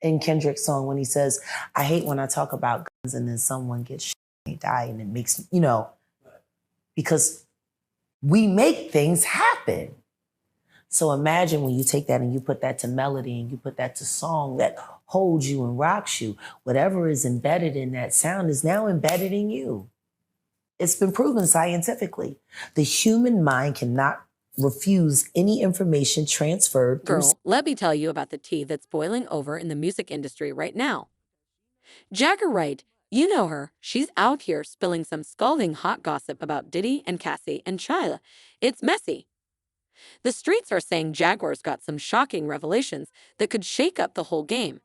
in Kendrick's song when he says, I hate when I talk about guns and then someone gets shot and they die, and it makes, because we make things happen. So imagine when you take that and you put that to melody and you put that to song that holds you and rocks you, whatever is embedded in that sound is now embedded in you. It's been proven scientifically. The human mind cannot refuse any information transferred through. Girl, let me tell you about the tea that's boiling over in the music industry right now. Jaguar Wright, you know her. She's out here spilling some scalding hot gossip about Diddy and Cassie and Chyla. It's messy. The streets are saying Jaguar's got some shocking revelations that could shake up the whole game.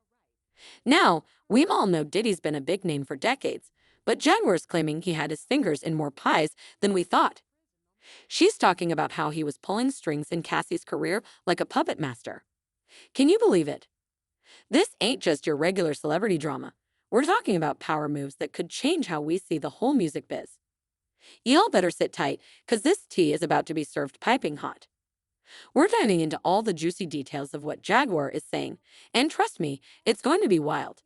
Now, we all know Diddy's been a big name for decades, but Jaguar's claiming he had his fingers in more pies than we thought. She's talking about how he was pulling strings in Cassie's career like a puppet master. Can you believe it? This ain't just your regular celebrity drama. We're talking about power moves that could change how we see the whole music biz. Y'all better sit tight, because this tea is about to be served piping hot. We're diving into all the juicy details of what Jaguar is saying, and trust me, it's going to be wild.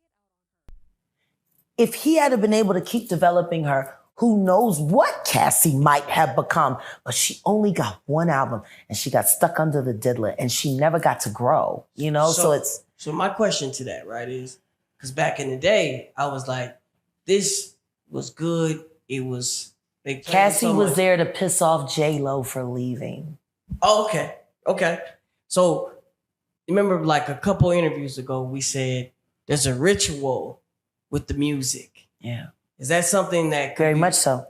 If he had been able to keep developing her, who knows what Cassie might have become, but she only got one album and she got stuck under the diddler and she never got to grow, So my question to that, right, is, because back in the day, I was like, this was good. It was, Cassie was there to piss off J-Lo for leaving. Oh, okay. Okay. So remember, like a couple interviews ago, we said there's a ritual with the music. Yeah. Is that something that very much so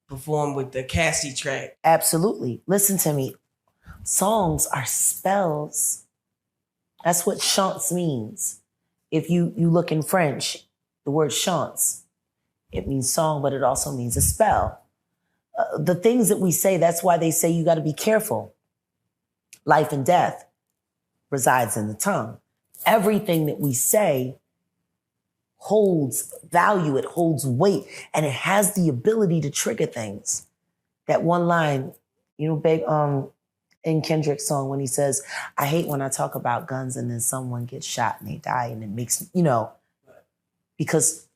performed with the Cassie track? Absolutely. Listen to me. Songs are spells. That's what chants means. If you look in French, the word chants, it means song, but it also means a spell. The things that we say, that's why they say you got to be careful. Life and death resides in the tongue. Everything that we say holds value, it holds weight, and it has the ability to trigger things. That one line, big in Kendrick's song when he says, I hate when I talk about guns and then someone gets shot and they die, and it makes, because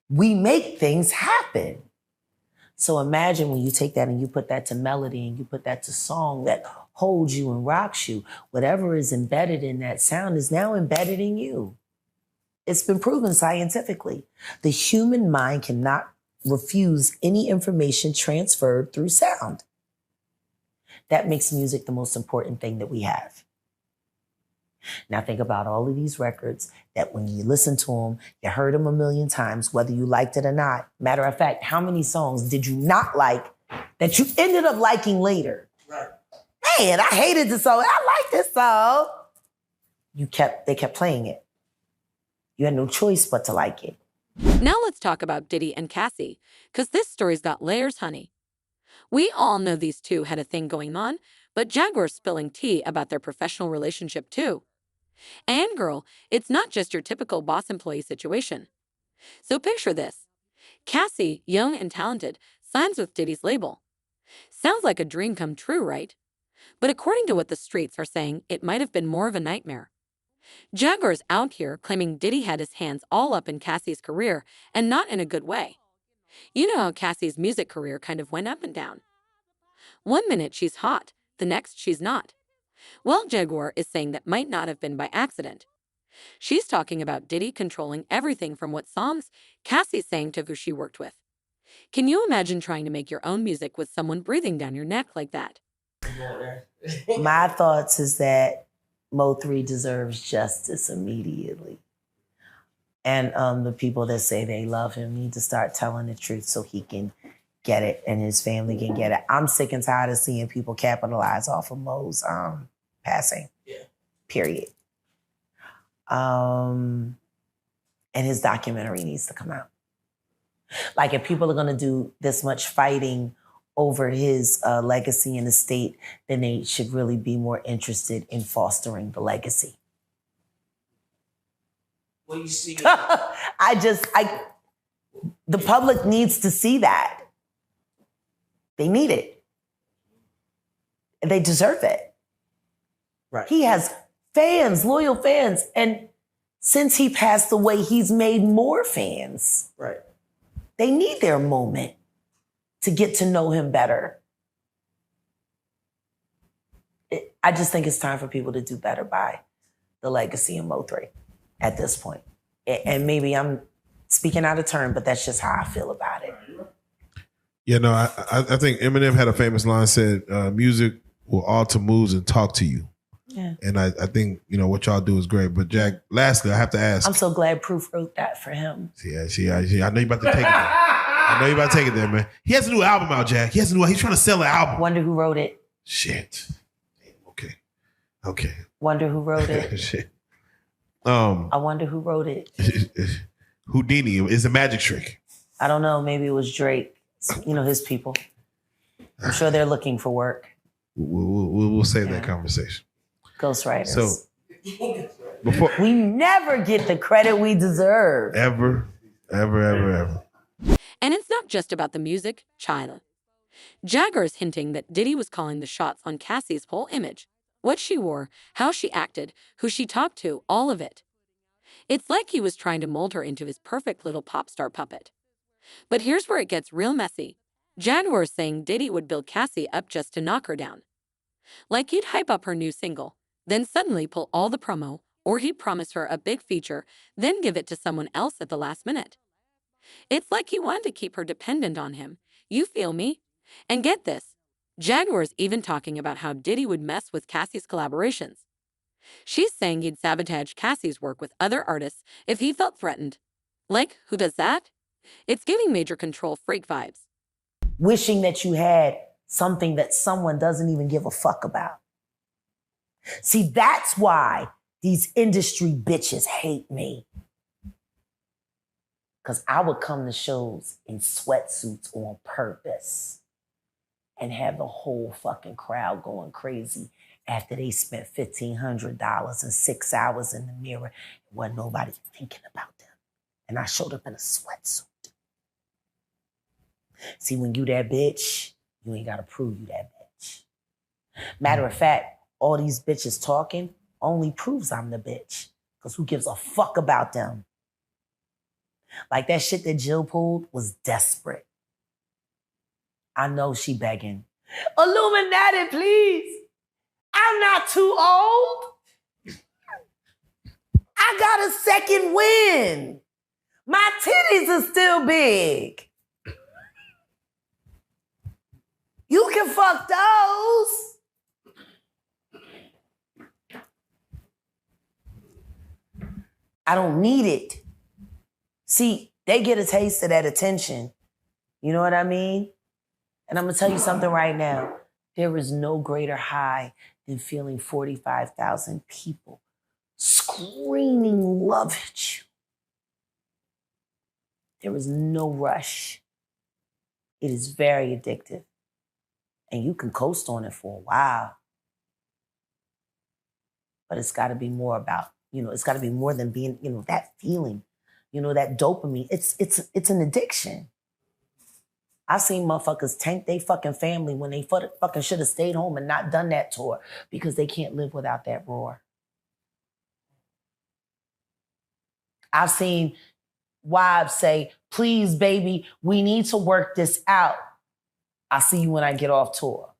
we make things happen. So imagine when you take that and you put that to melody and you put that to song that holds you and rocks you, whatever is embedded in that sound is now embedded in you. It's been proven scientifically. The human mind cannot refuse any information transferred through sound. That makes music the most important thing that we have. Now think about all of these records that when you listen to them, you heard them a million times, whether you liked it or not. Matter of fact, how many songs did you not like that you ended up liking later? Right. Man, I hated this song. I like this song. They kept playing it. You had no choice but to like it. Now let's talk about Diddy and Cassie, because this story's got layers, honey. We all know these two had a thing going on, but Jaguar's spilling tea about their professional relationship too. And girl, it's not just your typical boss-employee situation. So picture this. Cassie, young and talented, signs with Diddy's label. Sounds like a dream come true, right? But according to what the streets are saying, it might have been more of a nightmare. Jaguar's out here claiming Diddy had his hands all up in Cassie's career, and not in a good way. You know how Cassie's music career kind of went up and down. One minute she's hot, the next she's not. Well, Jaguar is saying that might not have been by accident. She's talking about Diddy controlling everything from what songs Cassie's sang to who she worked with. Can you imagine trying to make your own music with someone breathing down your neck like that? My thoughts is that Mo3 deserves justice immediately. And the people that say they love him need to start telling the truth so he can get it and his family can get it. I'm sick and tired of seeing people capitalize off of Mo's passing. Yeah. Period. And his documentary needs to come out. Like, if people are going to do this much fighting over his legacy in the state, then they should really be more interested in fostering the legacy. What you see? The public needs to see that. They need it. They deserve it. Right. He has fans, loyal fans. And Since he passed away, he's made more fans. Right. They need their moment to get to know him better. I just think it's time for people to do better by the legacy of Mo3 at this point. And maybe I'm speaking out of turn, but that's just how I feel about it. Yeah, no, I think Eminem had a famous line said, music will alter moods and talk to you. Yeah. And I think, what y'all do is great. But Jack, lastly, I have to ask. I'm so glad Proof wrote that for him. See, I know you about to take it there. I know you about to take it there, man. He has a new album out, Jack. He's trying to sell an album. Wonder who wrote it. Shit. Okay. Wonder who wrote it. Shit. I wonder who wrote it. Houdini is a magic trick. I don't know. Maybe it was Drake. His people. I'm sure they're looking for work. We'll save that conversation. Ghostwriters. So before we never get the credit we deserve. Ever. And it's not just about the music, Chyla. Jaguar is hinting that Diddy was calling the shots on Cassie's whole image. What she wore, how she acted, who she talked to, all of it. It's like he was trying to mold her into his perfect little pop star puppet. But here's where it gets real messy. Jaguar is saying Diddy would build Cassie up just to knock her down. Like he'd hype up her new single, then suddenly pull all the promo, or he'd promise her a big feature, then give it to someone else at the last minute. It's like he wanted to keep her dependent on him. You feel me? And get this, Jaguar's even talking about how Diddy would mess with Cassie's collaborations. She's saying he'd sabotage Cassie's work with other artists if he felt threatened. Like, who does that? It's giving major control freak vibes. Wishing that you had something that someone doesn't even give a fuck about. See, that's why these industry bitches hate me. Because I would come to shows in sweatsuits on purpose and have the whole fucking crowd going crazy after they spent $1,500 and 6 hours in the mirror. It wasn't nobody thinking about them. And I showed up in a sweatsuit. See, when you that bitch, you ain't got to prove you that bitch. Matter of fact, all these bitches talking only proves I'm the bitch. Because who gives a fuck about them? Like that shit that Jill pulled was desperate. I know she begging. Illuminati, please. I'm not too old. I got a second win. My titties are still big. You can fuck those. I don't need it. See, they get a taste of that attention. You know what I mean? And I'm going to tell you something right now. There is no greater high than feeling 45,000 people screaming love at you. There is no rush. It is very addictive. And you can coast on it for a while. But it's got to be more about, it's got to be more than being, that feeling, that dopamine. It's an addiction. I've seen motherfuckers tank their fucking family when they fucking should have stayed home and not done that tour because they can't live without that roar. I've seen wives say, please, baby, we need to work this out. I'll see you when I get off tour.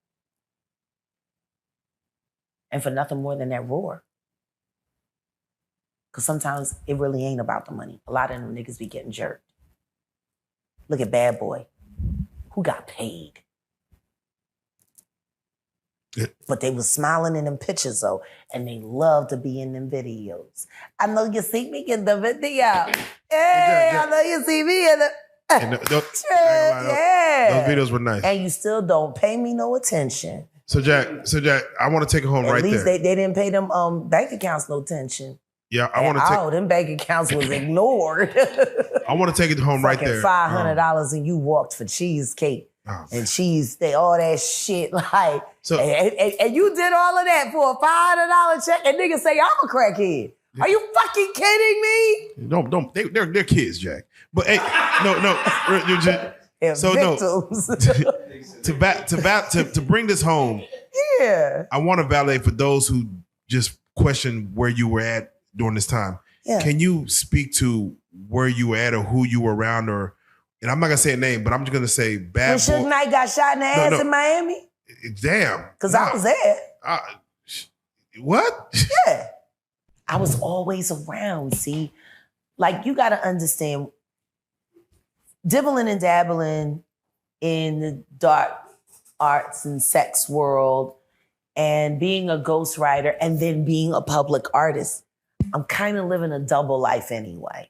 And for nothing more than that roar. Because sometimes it really ain't about the money. A lot of them niggas be getting jerked. Look at Bad Boy. Who got paid? But they was smiling in them pictures, though, and they love to be in them videos. I know you see me in the video. Hey, I know you see me in the... Those videos were nice. And you still don't pay me no attention. So Jack, I want to take it home right there. At least they didn't pay them bank accounts no attention. Yeah, I want to take... them bank accounts was ignored. I want to take it home right there. $500 and you walked for cheesecake. And all that shit, like, so, and you did all of that for a $500 check, and niggas say I'm a crackhead. Are you fucking kidding me? Don't. They're kids, Jack. But hey, no. So victims. No. To bring this home. Yeah. I want to validate for those who just question where you were at during this time. Yeah. Can you speak to where you were at or who you were around, or, and I'm not gonna say a name, but I'm just gonna say When bad Suge boy. Knight got shot in the ass in Miami? Damn. Because I was there. What? Yeah. I was always around, see? Like, you got to understand, dibbling and dabbling in the dark arts and sex world and being a ghostwriter and then being a public artist, I'm kind of living a double life anyway.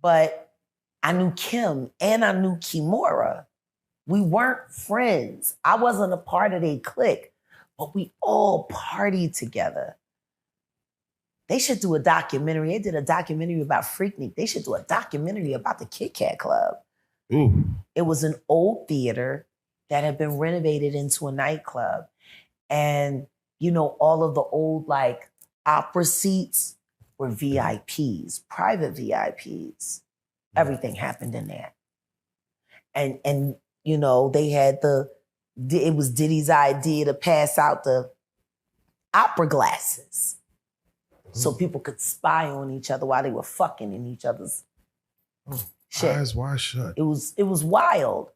But I knew Kim and I knew Kimura. We weren't friends. I wasn't a part of their clique, but we all partied together. They should do a documentary. They did a documentary about Freaknik. They should do a documentary about the Kit Kat Club. Ooh. It was an old theater that had been renovated into a nightclub. And, you know, all of the old, like, opera seats were VIPs, private VIPs. Everything happened in there. And you know, they had it was Diddy's idea to pass out the opera glasses so people could spy on each other while they were fucking in each other's shit. Eyes wide shut. It was wild.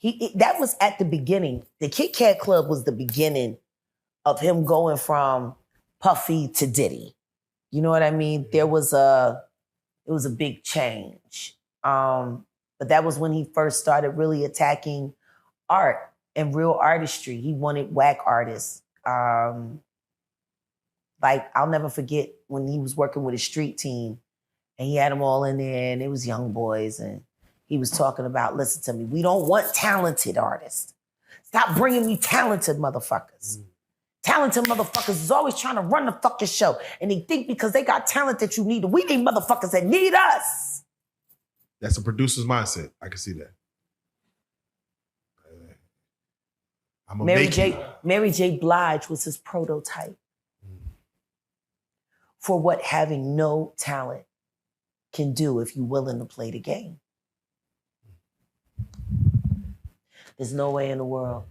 That was at the beginning. The Kit Kat Club was the beginning of him going from Puffy to Diddy. You know what I mean? It was a big change. But that was when he first started really attacking art and real artistry. He wanted whack artists. Like, I'll never forget when he was working with a street team and he had them all in there and it was young boys and he was talking about, listen to me, we don't want talented artists. Stop bringing me talented motherfuckers. Talented motherfuckers is always trying to run the fucking show and they think because they got talent that you need them. We need motherfuckers that need us. That's a producer's mindset. I can see that. I'm a Mary J. Blige was his prototype for what having no talent can do if you're willing to play the game. There's no way in the world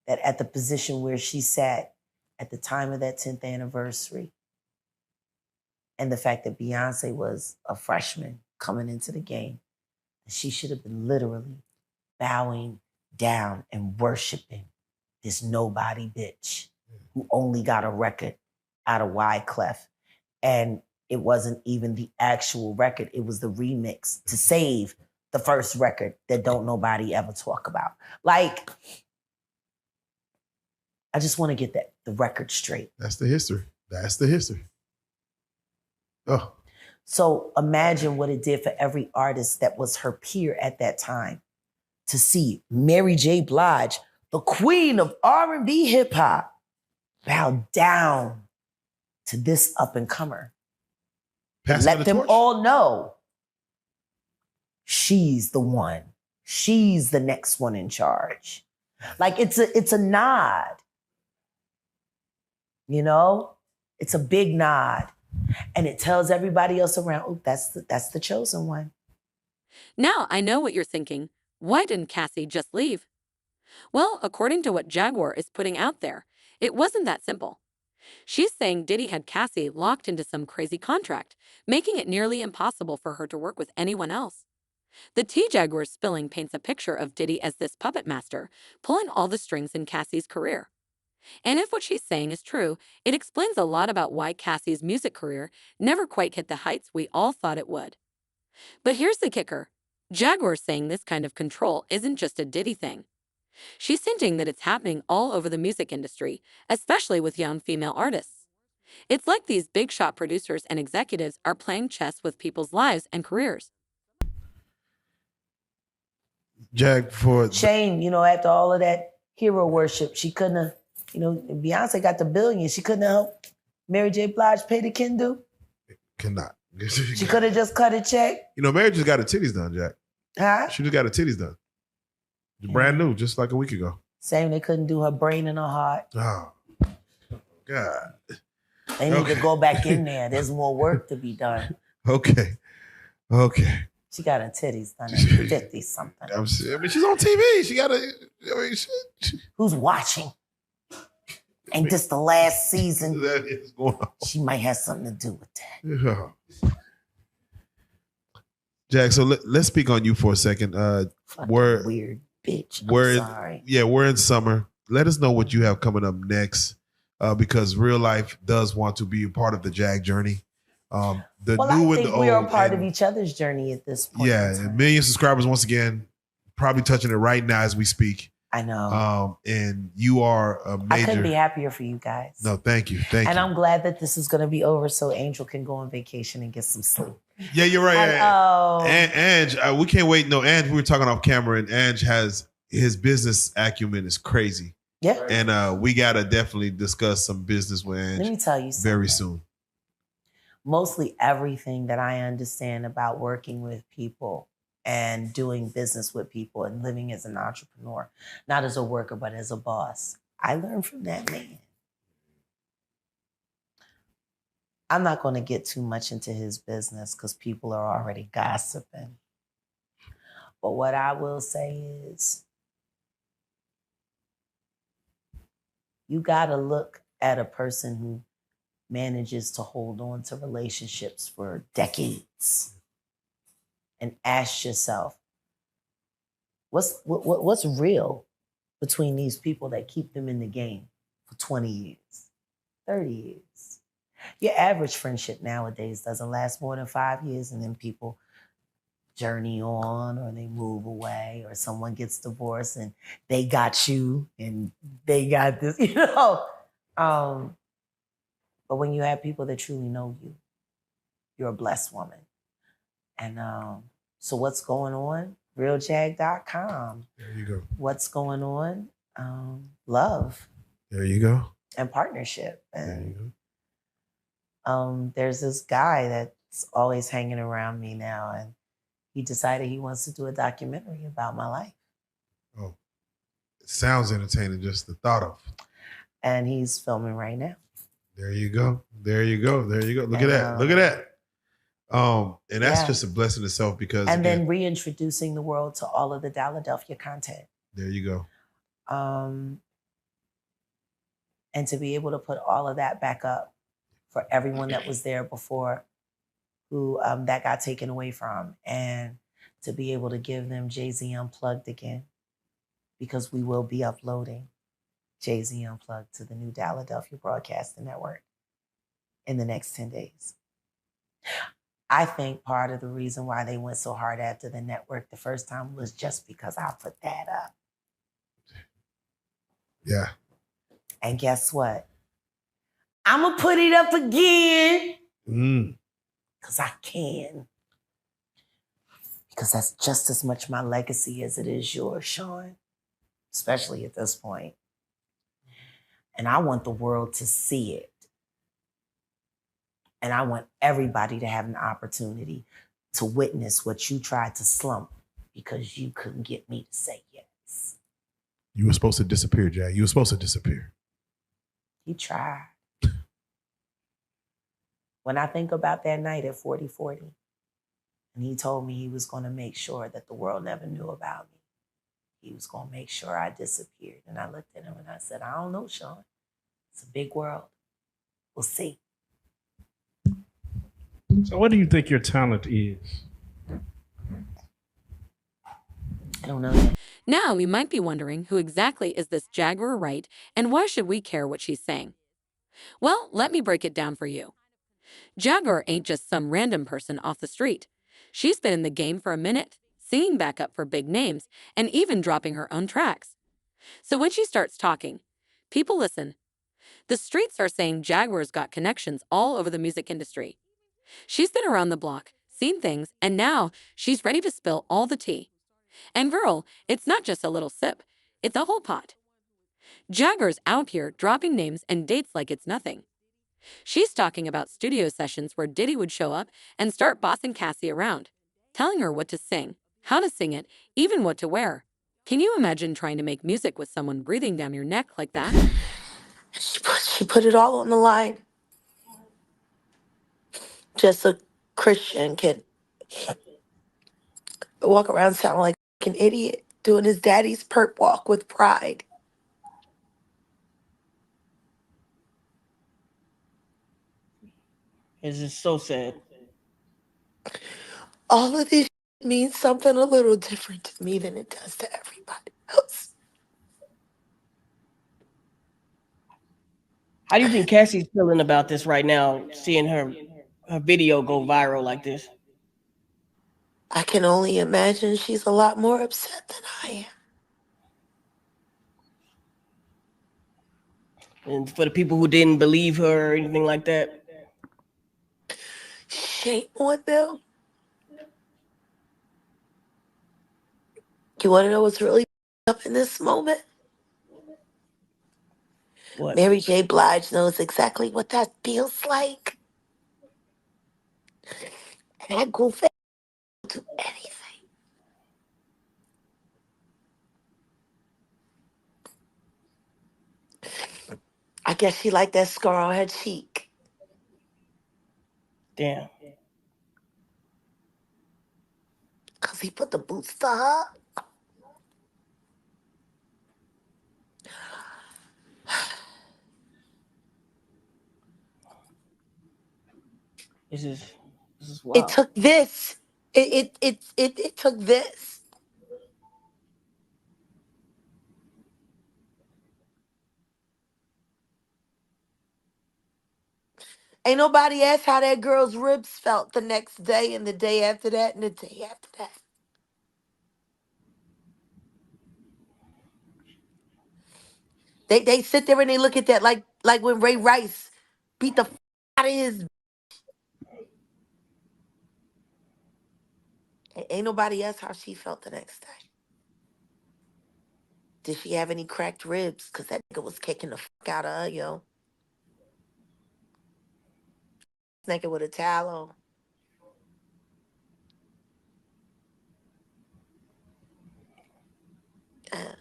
that at the position where she sat at the time of that 10th anniversary and the fact that Beyonce was a freshman coming into the game, she should have been literally bowing down and worshiping this nobody bitch who only got a record out of Wyclef. And it wasn't even the actual record. It was the remix to save the first record that don't nobody ever talk about. Like, I just want to get the record straight. That's the history. That's the history. Oh. So imagine what it did for every artist that was her peer at that time to see Mary J. Blige, the queen of R&B hip hop, bow down to this up-and-comer. Let them all know she's the one. She's the next one in charge. Like, it's a nod. You know? It's a big nod. And it tells everybody else around, oh, that's the chosen one. Now I know what you're thinking. Why didn't Cassie just leave? Well, according to what Jaguar is putting out there, it wasn't that simple. She's saying Diddy had Cassie locked into some crazy contract, making it nearly impossible for her to work with anyone else. The tea Jaguar spilling paints a picture of Diddy as this puppet master, pulling all the strings in Cassie's career. And if what she's saying is true, it explains a lot about why Cassie's music career never quite hit the heights we all thought it would. But here's the kicker. Jaguar's saying this kind of control isn't just a Diddy thing. She's hinting that it's happening all over the music industry, especially with young female artists. It's like these big shot producers and executives are playing chess with people's lives and careers. Jag, shame, you know, after all of that hero worship, she couldn't have, you know, Beyonce got the billion. She couldn't have helped Mary J. Blige pay the Kendu. Cannot. She could have just cut a check. You know, Mary just got her titties done, Jack. Huh? She just got her titties done. Brand new, just like a week ago. Same, they couldn't do her brain and her heart. Oh, God. They need to go back in there. There's more work to be done. Okay. She got her titties done at 50-something. I mean, she's on TV. She got a... Who's watching? And this the last season. That is going on. She might have something to do with that. Yeah. Jack, so let's speak on you for a second. Fucking weird bitch. I'm sorry. We're in summer. Let us know what you have coming up next, because real life does want to be a part of the Jag journey. I think we are a part of each other's journey at this point. Yeah, 1 million subscribers once again, probably touching it right now as we speak. I know. And you are a major. I couldn't be happier for you guys. No, thank you. Thank you. And I'm glad that this is going to be over so Angel can go on vacation and get some sleep. Yeah, you're right. And Ange, we can't wait. No, Ange, we were talking off camera, and Ange has his business acumen is crazy. Yeah. And we got to definitely discuss some business with Ange. Let me tell you something. Very soon. Mostly everything that I understand about working with people and doing business with people and living as an entrepreneur, not as a worker, but as a boss, I learned from that man. I'm not going to get too much into his business because people are already gossiping. But what I will say is, you got to look at a person who manages to hold on to relationships for decades and ask yourself, what's real between these people that keep them in the game for 20 years, 30 years? Your average friendship nowadays doesn't last more than 5 years, and then people journey on, or they move away, or someone gets divorced and they got you and they got this, you know. But when you have people that truly know you, you're a blessed woman. And so what's going on? RealJag.com. There you go. What's going on? Love. There you go. And partnership. And there you go. There's this guy that's always hanging around me now, and he decided he wants to do a documentary about my life. Oh, it sounds entertaining, just the thought of. And he's filming right now. There you go. There you go. There you go. Look at that. Look at that. And that's just a blessing itself, because then reintroducing the world to all of the Philadelphia content. There you go. And to be able to put all of that back up for everyone that was there before, who that got taken away from, and to be able to give them Jay-Z Unplugged again, because we will be uploading Jay-Z Unplugged to the new Philadelphia Broadcasting Network in the next 10 days. I think part of the reason why they went so hard after the network the first time was just because I put that up. Yeah. And guess what? I'm going to put it up again. Because I can. Because that's just as much my legacy as it is yours, Sean. Especially at this point. And I want the world to see it. And I want everybody to have an opportunity to witness what you tried to slump because you couldn't get me to say yes. You were supposed to disappear, Jack. You were supposed to disappear. He tried. When I think about that night at 4040, and he told me he was going to make sure that the world never knew about me. He was going to make sure I disappeared. And I looked at him and I said, I don't know, Sean. It's a big world. We'll see. So what do you think your talent is? I don't know. Now you might be wondering, who exactly is this Jaguar Wright, and why should we care what she's saying? Well, let me break it down for you. Jaguar ain't just some random person off the street. She's been in the game for a minute, singing backup for big names, and even dropping her own tracks. So when she starts talking, people listen. The streets are saying Jaguar's got connections all over the music industry. She's been around the block, seen things, and now she's ready to spill all the tea. And girl, it's not just a little sip, it's a whole pot. Jaguar's out here dropping names and dates like it's nothing. She's talking about studio sessions where Diddy would show up and start bossing Cassie around, telling her what to sing, how to sing it, even what to wear. Can you imagine trying to make music with someone breathing down your neck like that? She put it all on the line. Just a Christian can walk around sounding like an idiot, doing his daddy's perp walk with pride. It's just so sad. All of this means something a little different to me than it does to everybody else. How do you think Cassie's feeling about this right now, seeing her video go viral like this? I can only imagine she's a lot more upset than I am. And for the people who didn't believe her or anything like that, Shame on them. You want to know what's really up in this moment? what? Mary J. Blige knows exactly what that feels like. And that goofy will do anything. I guess she liked that scar on her cheek. Damn. Because he put the boots to her. This is It wild. took this. It took this. Ain't nobody asked how that girl's ribs felt the next day and the day after that and the day after that. They sit there and they look at that like when Ray Rice beat the out of his. Ain't nobody asked how she felt the next day. Did she have any cracked ribs? Cause that nigga was kicking the fuck out of her, yo. Naked with a towel on.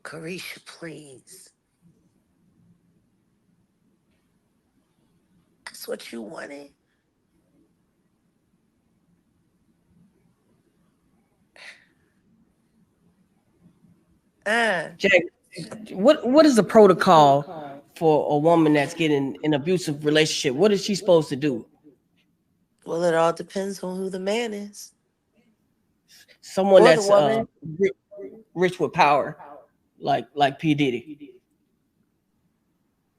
Carisha, please. That's what you wanted. Uh, Jack, what is the protocol for a woman that's getting an abusive relationship? What is she supposed to do? well, it all depends on who the man is. Someone Or the that's woman. rich with power, like P Diddy.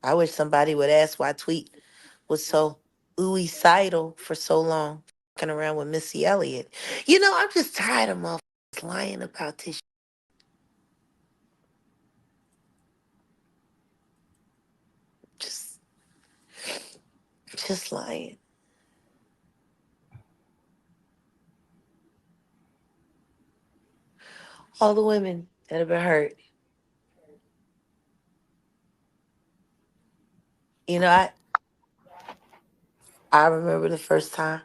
I wish somebody would ask why Tweet was so ooey-sidal for so long, fucking around with Missy Elliott. You know, I'm just tired of motherfuckers lying about this. Just, just lying. All the women that have been hurt. You know, I remember the first time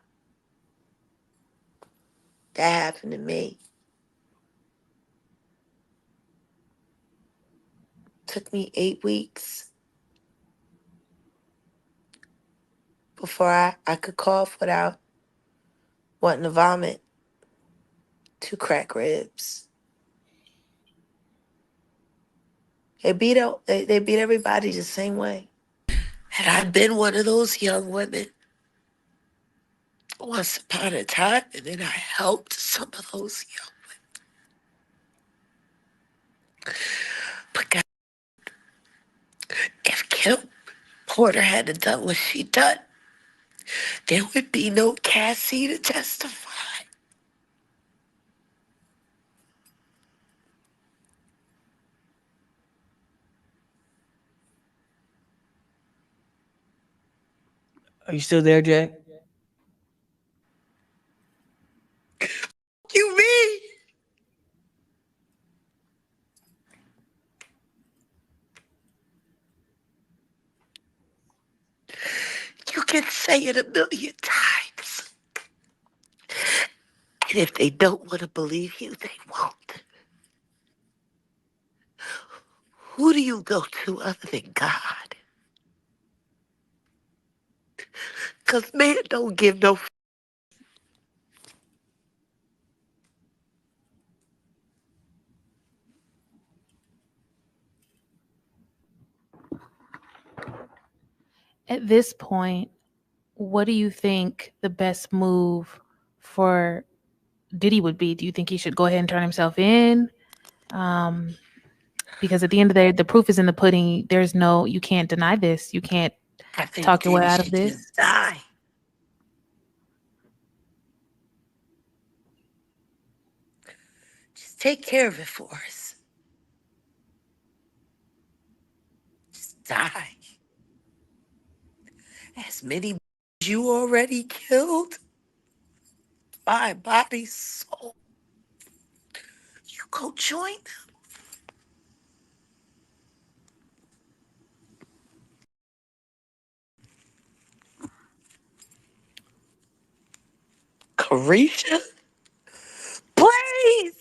that happened to me. Took me 8 weeks before I could cough without wanting to vomit. 2 cracked ribs. They beat everybody the same way. Had I been one of those young women once upon a time, and then I helped some of those young. But God, if Kim Porter hadn't done what she done, there would be no Cassie to testify. Are you still there, Jack? You mean? You can say it a million times. And if they don't want to believe you, they won't. Who do you go to other than God? Because man don't give no. At this point, what do you think the best move for Diddy would be? Do you think he should go ahead and turn himself in? Because at the end of the day, the proof is in the pudding. You can't deny this. You can't talk your way out of this. Just die. Just take care of it for us. Just die. As many you already killed, my body, soul. You go join them. Carisha? Please!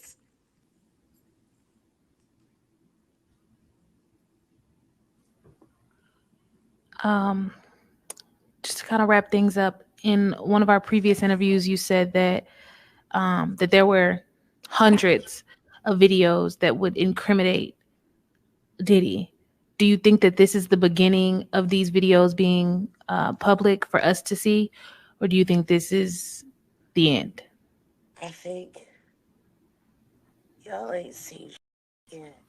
Just to kind of wrap things up, in one of our previous interviews, you said that that there were hundreds of videos that would incriminate Diddy. Do you think that this is the beginning of these videos being public for us to see, or do you think this is the end? I think y'all ain't seen yet.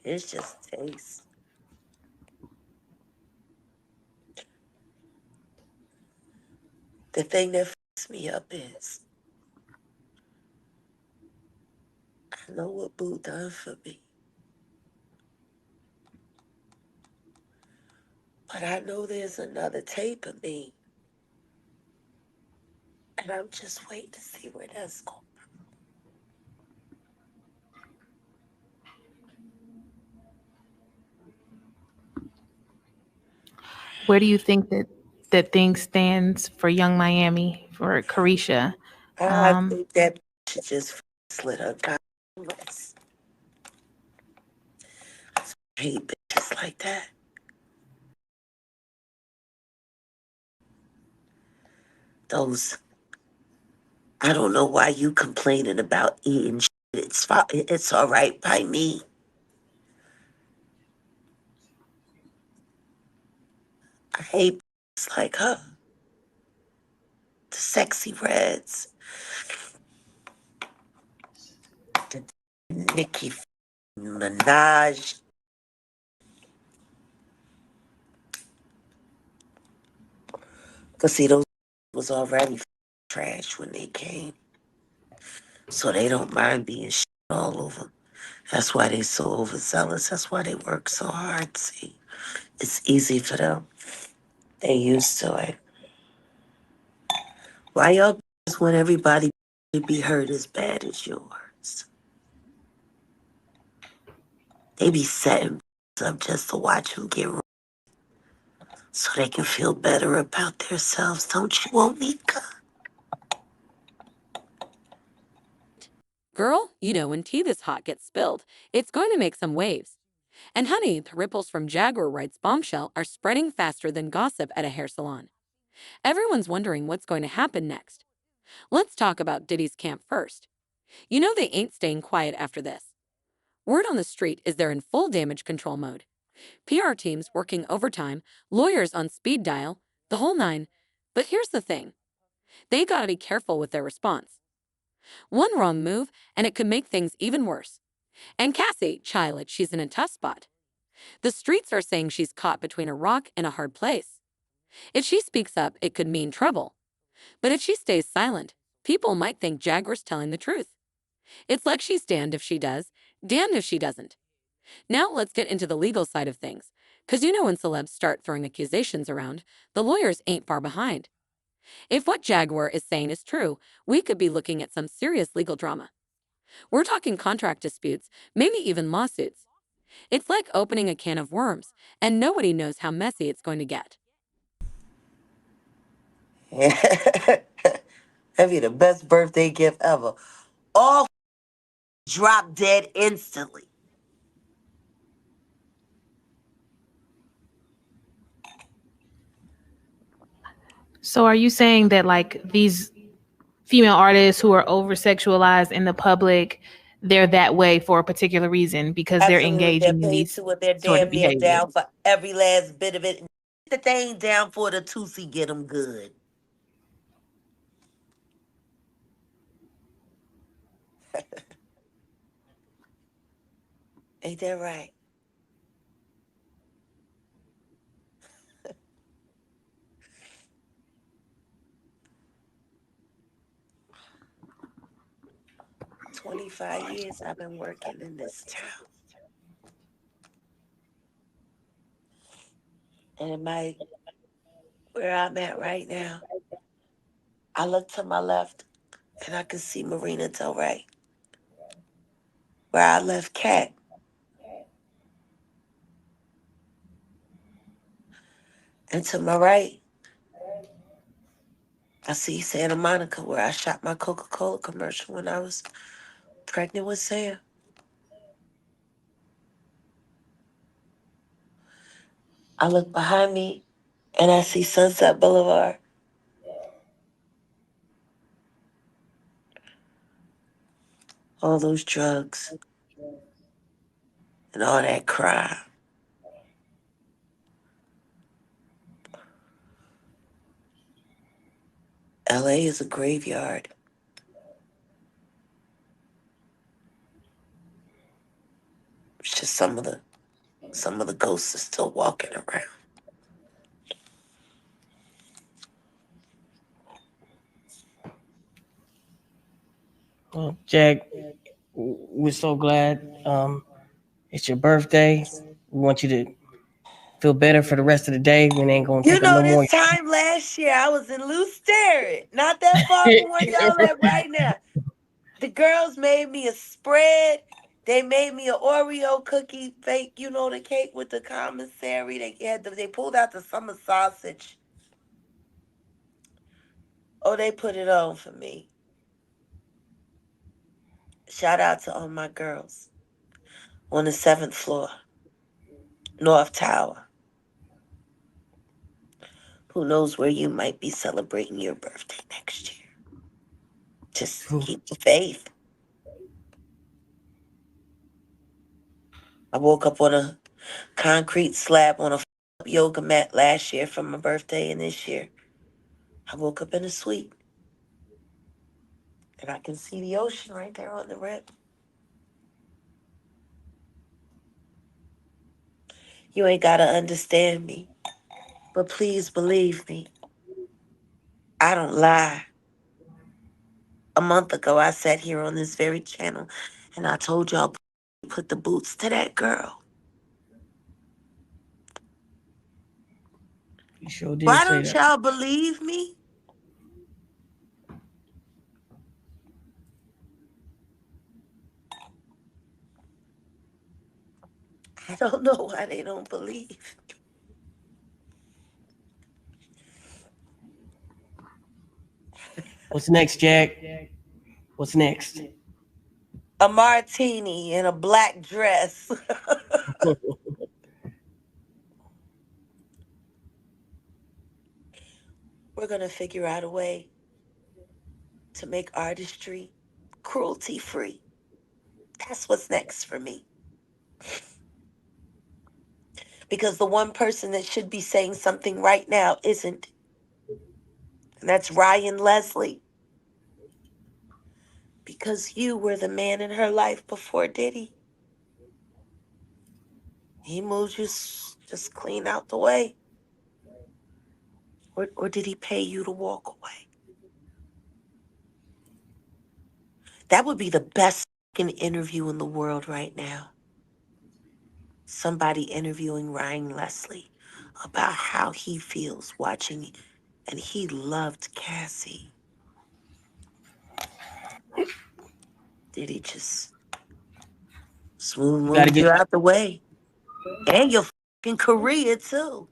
It's just taste. The thing that fucks me up is I know what Boo done for me. But I know there's another tape of me. And I'm just waiting to see where that's going. Where do you think that thing stands for Young Miami, for Carisha? I think that should just slit her comments. I hate bitches like that. Those, I don't know why you complaining about eating shit. It's all right by me. I hate bitches like her. The sexy reds. The Nicki Minaj. Cause see, those was already trash when they came. So they don't mind being shit all over. That's why they so overzealous. That's why they work so hard. See, it's easy for them. They used to it. Why y'all bitches want everybody to be hurt as bad as yours? They be setting up just to watch them get right so they can feel better about themselves. Don't you, Onika? Girl, you know when tea this hot gets spilled, it's going to make some waves. And honey, the ripples from Jaguar Wright's Bombshell are spreading faster than gossip at a hair salon. Everyone's wondering what's going to happen next. Let's talk about Diddy's camp first. You know they ain't staying quiet after this. Word on the street is they're in full damage control mode. PR teams working overtime, lawyers on speed dial, the whole nine. But here's the thing. They gotta be careful with their response. One wrong move, and it could make things even worse. And Cassie, child, she's in a tough spot. The streets are saying she's caught between a rock and a hard place. If she speaks up, it could mean trouble. But if she stays silent, people might think Jaguar's telling the truth. It's like she's damned if she does, damned if she doesn't. Now let's get into the legal side of things. Because you know when celebs start throwing accusations around, the lawyers ain't far behind. If what Jaguar is saying is true, we could be looking at some serious legal drama. We're talking contract disputes, maybe even lawsuits. It's like opening a can of worms, and nobody knows how messy it's going to get. That'd be the best birthday gift ever. All drop dead instantly. So are you saying that like these female artists who are over sexualized in the public, they're that way for a particular reason because they're Absolutely, they're engaging in paid these to it. They're sort of damn near behaviors. down for every last bit of it. That they ain't down for the Tootsie get them good. Ain't that right? "25 years I've been working in this town. And in my where I'm at right now, I look to my left and I can see Marina Del Rey. Where I left Cat, and to my right, I see Santa Monica, where I shot my Coca-Cola commercial when I was pregnant with Sam. I look behind me and I see Sunset Boulevard. All those drugs and all that crime. LA is a graveyard. It's just some of the ghosts are still walking around. Well, Jack, we're so glad it's your birthday. We want you to feel better for the rest of the day. We ain't gonna You take up know, no more. this time last year I was in Lew Sterrett, not that far from where y'all at right now. The girls made me a spread. They made me an Oreo cookie fake, you know, the cake with the commissary. They pulled out the summer sausage. Oh, they put it on for me. Shout out to all my girls on the 7th floor, North Tower. Who knows where you might be celebrating your birthday next year? Just keep the faith. I woke up on a concrete slab on a yoga mat last year for my birthday, and this year I woke up in a suite. And I can see the ocean right there on the rip. You ain't gotta understand me, but please believe me. I don't lie. A month ago, I sat here on this very channel and I told y'all, put the boots to that girl. You sure did Why say don't that. y'all believe me? I don't know why they don't believe. What's next, Jack? What's next? A martini in a black dress. We're gonna figure out a way to make artistry cruelty free. That's what's next for me. Because the one person that should be saying something right now isn't. And that's Ryan Leslie. Because you were the man in her life before Diddy. He moved you just clean out the way. Or did he pay you to walk away? That would be the best fucking interview in the world right now. Somebody interviewing Ryan Leslie about how he feels watching, and he loved Cassie. Did he just smooth You gotta move get you out the way? And your fucking career too.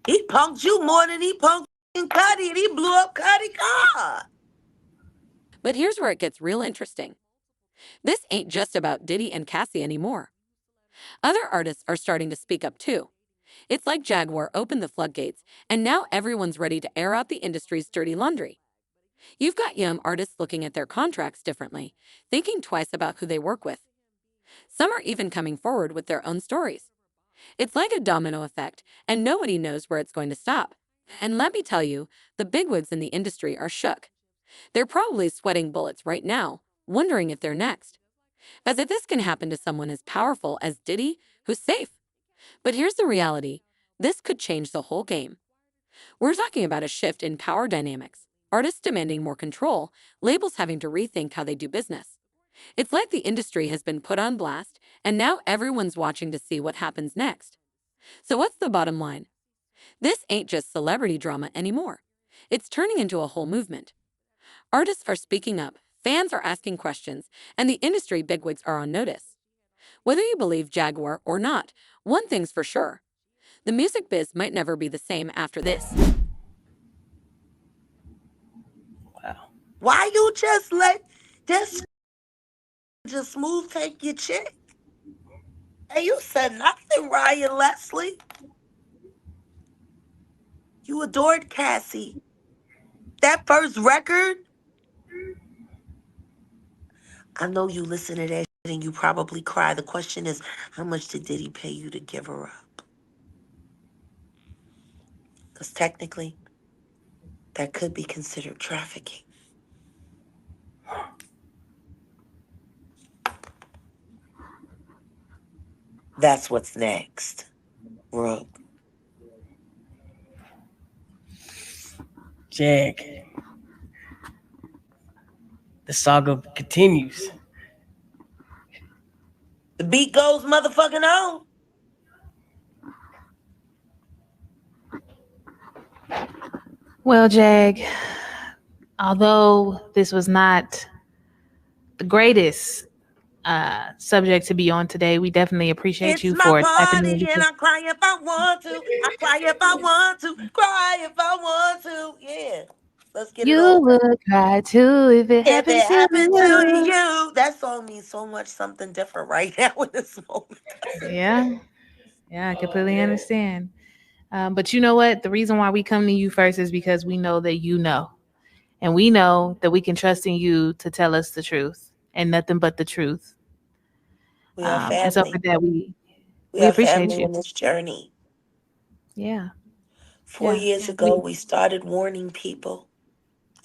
He punked you more than he punked Cuddy, and he blew up Cuddy's car. But here's where it gets real interesting. This ain't just about Diddy and Cassie anymore. Other artists are starting to speak up too. It's like Jaguar opened the floodgates, and now everyone's ready to air out the industry's dirty laundry. You've got young artists looking at their contracts differently, thinking twice about who they work with. Some are even coming forward with their own stories. It's like a domino effect, and nobody knows where it's going to stop. And let me tell you, the bigwigs in the industry are shook. They're probably sweating bullets right now, wondering if they're next. As if this can happen to someone as powerful as Diddy, who's safe. But here's the reality. This could change the whole game. We're talking about a shift in power dynamics. Artists demanding more control, labels having to rethink how they do business. It's like the industry has been put on blast, and now everyone's watching to see what happens next. So what's the bottom line? This ain't just celebrity drama anymore. It's turning into a whole movement. Artists are speaking up, fans are asking questions, and the industry bigwigs are on notice. Whether you believe Jaguar or not, one thing's for sure. The music biz might never be the same after this. Wow. Why you just let this just smooth take your chick? Hey, you said nothing, Ryan Leslie. You adored Cassie. That first record, I know you listen to that shit and you probably cry. The question is, how much did Diddy pay you to give her up? Because technically, that could be considered trafficking. That's what's next, Rook. Jag. The saga continues. The beat goes motherfucking on. Well, Jag, although this was not the greatest subject to be on today, we definitely appreciate It's you my for tapping party in. and I cry if I want to. I cry if I want to. Cry if I want to. Yeah. Let's get it You on. would cry too if it If happened it to happened to you. you. That song means so much something different right now in this moment. Yeah, I completely understand. But you know what? The reason why we come to you first is because we know that you know. And we know that we can trust in you to tell us the truth and nothing but the truth. We are And so for family. that, we We are appreciate family you. in this journey. Yeah. 4 years ago, we started warning people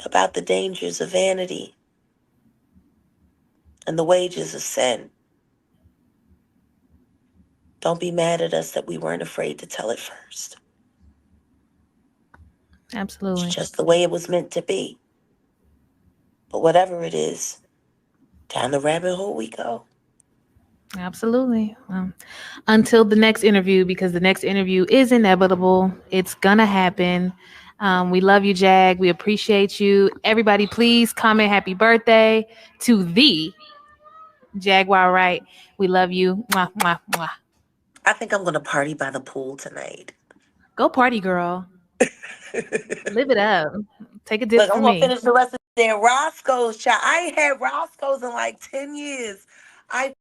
about the dangers of vanity and the wages of sin. Don't be mad at us that we weren't afraid to tell it first. Absolutely. It's just the way it was meant to be. But whatever it is, down the rabbit hole we go. Absolutely. Until the next interview, because the next interview is inevitable. It's gonna happen. We love you, Jag. We appreciate you. Everybody, please comment happy birthday to the Jaguar Wright. We love you. Mwah, mwah, mwah. I think I'm going to party by the pool tonight. Go party, girl. Live it up. Take a dip Look, for I'm going to me. finish the rest of the day. Roscoe's, child. I ain't had Roscoe's in like 10 years. I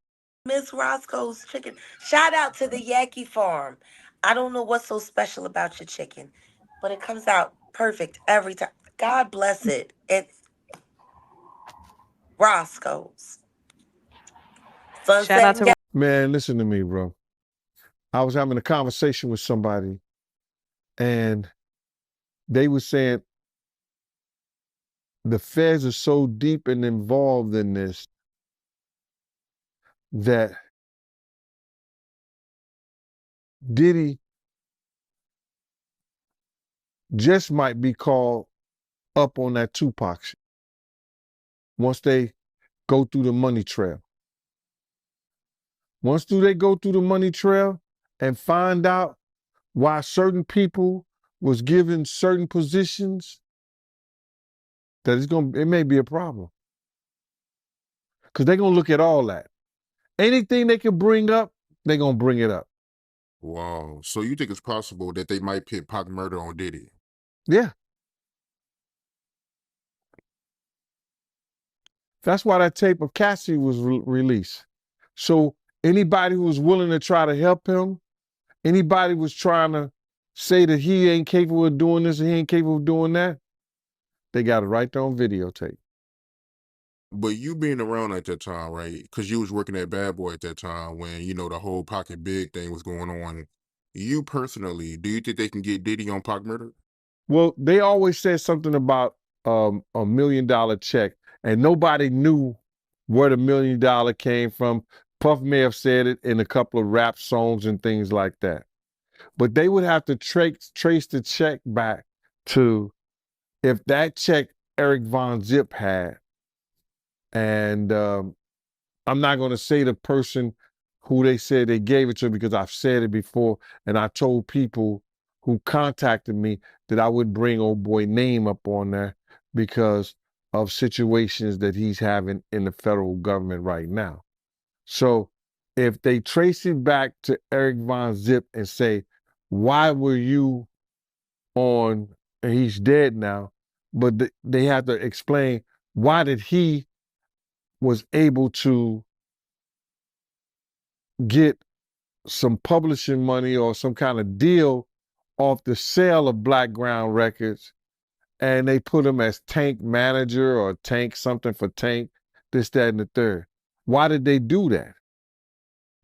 miss Roscoe's chicken. Shout out to the Yankee Farm. I don't know what's so special about your chicken, but it comes out perfect every time. God bless it. It's Roscoe's. Shout out to Man, listen to me, bro. I was having a conversation with somebody and they were saying the feds are so deep and involved in this that Diddy just might be called up on that Tupac shit once they go through the money trail. Once they go through the money trail and find out why certain people was given certain positions, that it may be a problem. Because they're going to look at all that. Anything they can bring up, they're going to bring it up. Wow. So you think it's possible that they might pin Pac murder on Diddy? Yeah. That's why that tape of Cassie was released. So anybody who was willing to try to help him, anybody was trying to say that he ain't capable of doing this and he ain't capable of doing that, They got it right there on videotape. But you being around at that time, right? Because you was working at Bad Boy at that time when, you know, the whole Pocket Big thing was going on. You personally, do you think they can get Diddy on Pac murder? Well, they always said something about $1 million check, and nobody knew where the $1 million came from. Puff may have said it in a couple of rap songs and things like that. But they would have to trace the check back to if that check Eric Von Zip had. And I'm not going to say the person who they said they gave it to because I've said it before. And I told people who contacted me that I would bring old boy name up on there because of situations that he's having in the federal government right now. So if they trace it back to Eric Von Zip and say, why were you on, and he's dead now, but they have to explain why did he was able to get some publishing money or some kind of deal off the sale of Black Ground Records, and they put him as Tank manager or Tank something for Tank, this, that, and the third. Why did they do that?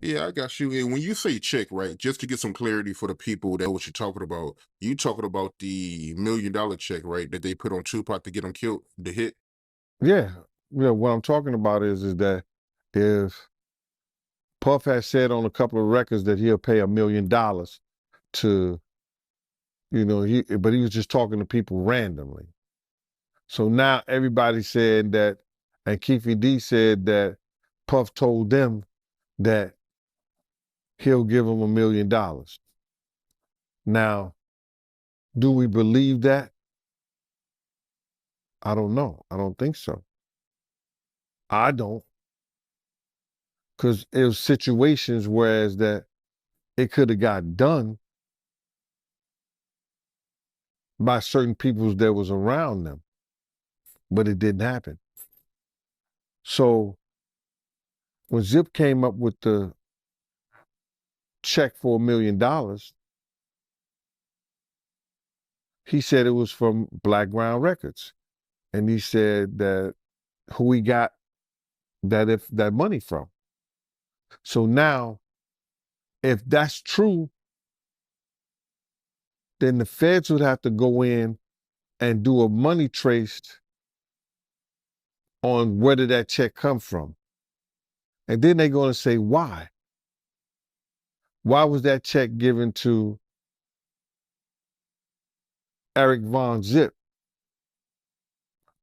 Yeah, I got you. And when you say check, right, just to get some clarity for the people that what you're talking about, you talking about the $1 million check, right, that they put on Tupac to get him killed, the hit? Yeah. What I'm talking about is that if Puff has said on a couple of records that he'll pay $1 million to, but he was just talking to people randomly. So now everybody's saying that, and Keefe D said that Puff told them that he'll give them $1 million. Now, do we believe that? I don't know. I don't think so. I don't. Because it was situations whereas that it could have got done by certain people that was around them, but it didn't happen. So when Zip came up with the check for $1 million, he said it was from Black Ground Records. And he said that who he got that money from. So now, if that's true, then the feds would have to go in and do a money trace on where did that check come from. And then they're going to say, why? Why was that check given to Eric Von Zip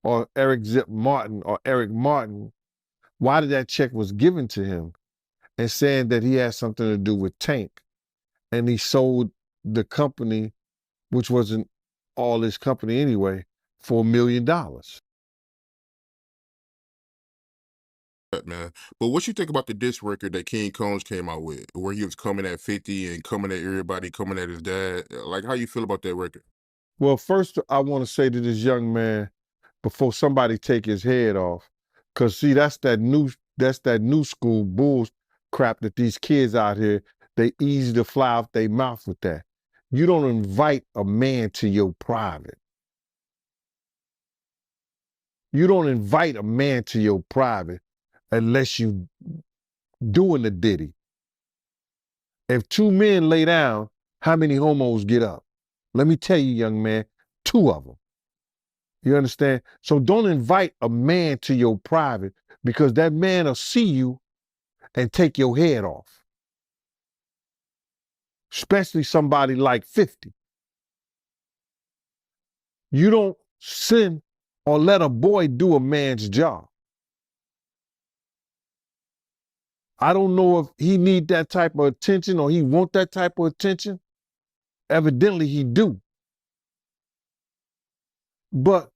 or Eric Zip Martin or Eric Martin? Why did that check was given to him? And saying that he had something to do with Tank. And he sold the company, which wasn't all his company anyway, for $1 million. Man. But what you think about the diss record that King Combs came out with, where he was coming at 50 and coming at everybody, coming at his dad? Like, how you feel about that record? Well, first, I want to say to this young man, before somebody take his head off, because see, that's that new school bull crap that these kids out here, they easy to fly off their mouth with that. You don't invite a man to your private. You don't invite a man to your private unless you doing the Diddy. If two men lay down, how many homos get up? Let me tell you, young man, 2 of them. You understand? So don't invite a man to your private because that man will see you and take your head off. Especially somebody like 50. You don't send or let a boy do a man's job. I don't know if he need that type of attention or he want that type of attention. Evidently he do. But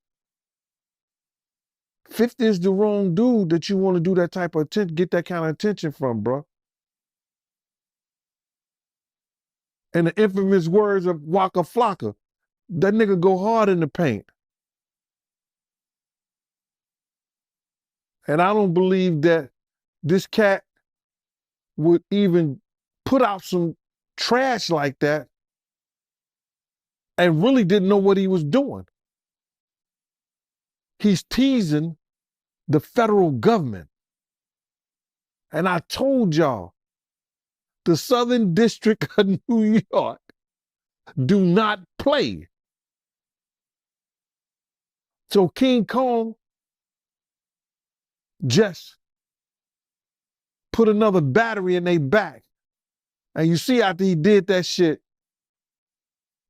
50 is the wrong dude that you want to do that type of attention, get that kind of attention from, bro. And the infamous words of Waka Flocka, that nigga go hard in the paint. And I don't believe that this cat would even put out some trash like that and really didn't know what he was doing. He's teasing the federal government. And I told y'all, the Southern District of New York do not play. So King Kong just put another battery in their back. And you see after he did that shit,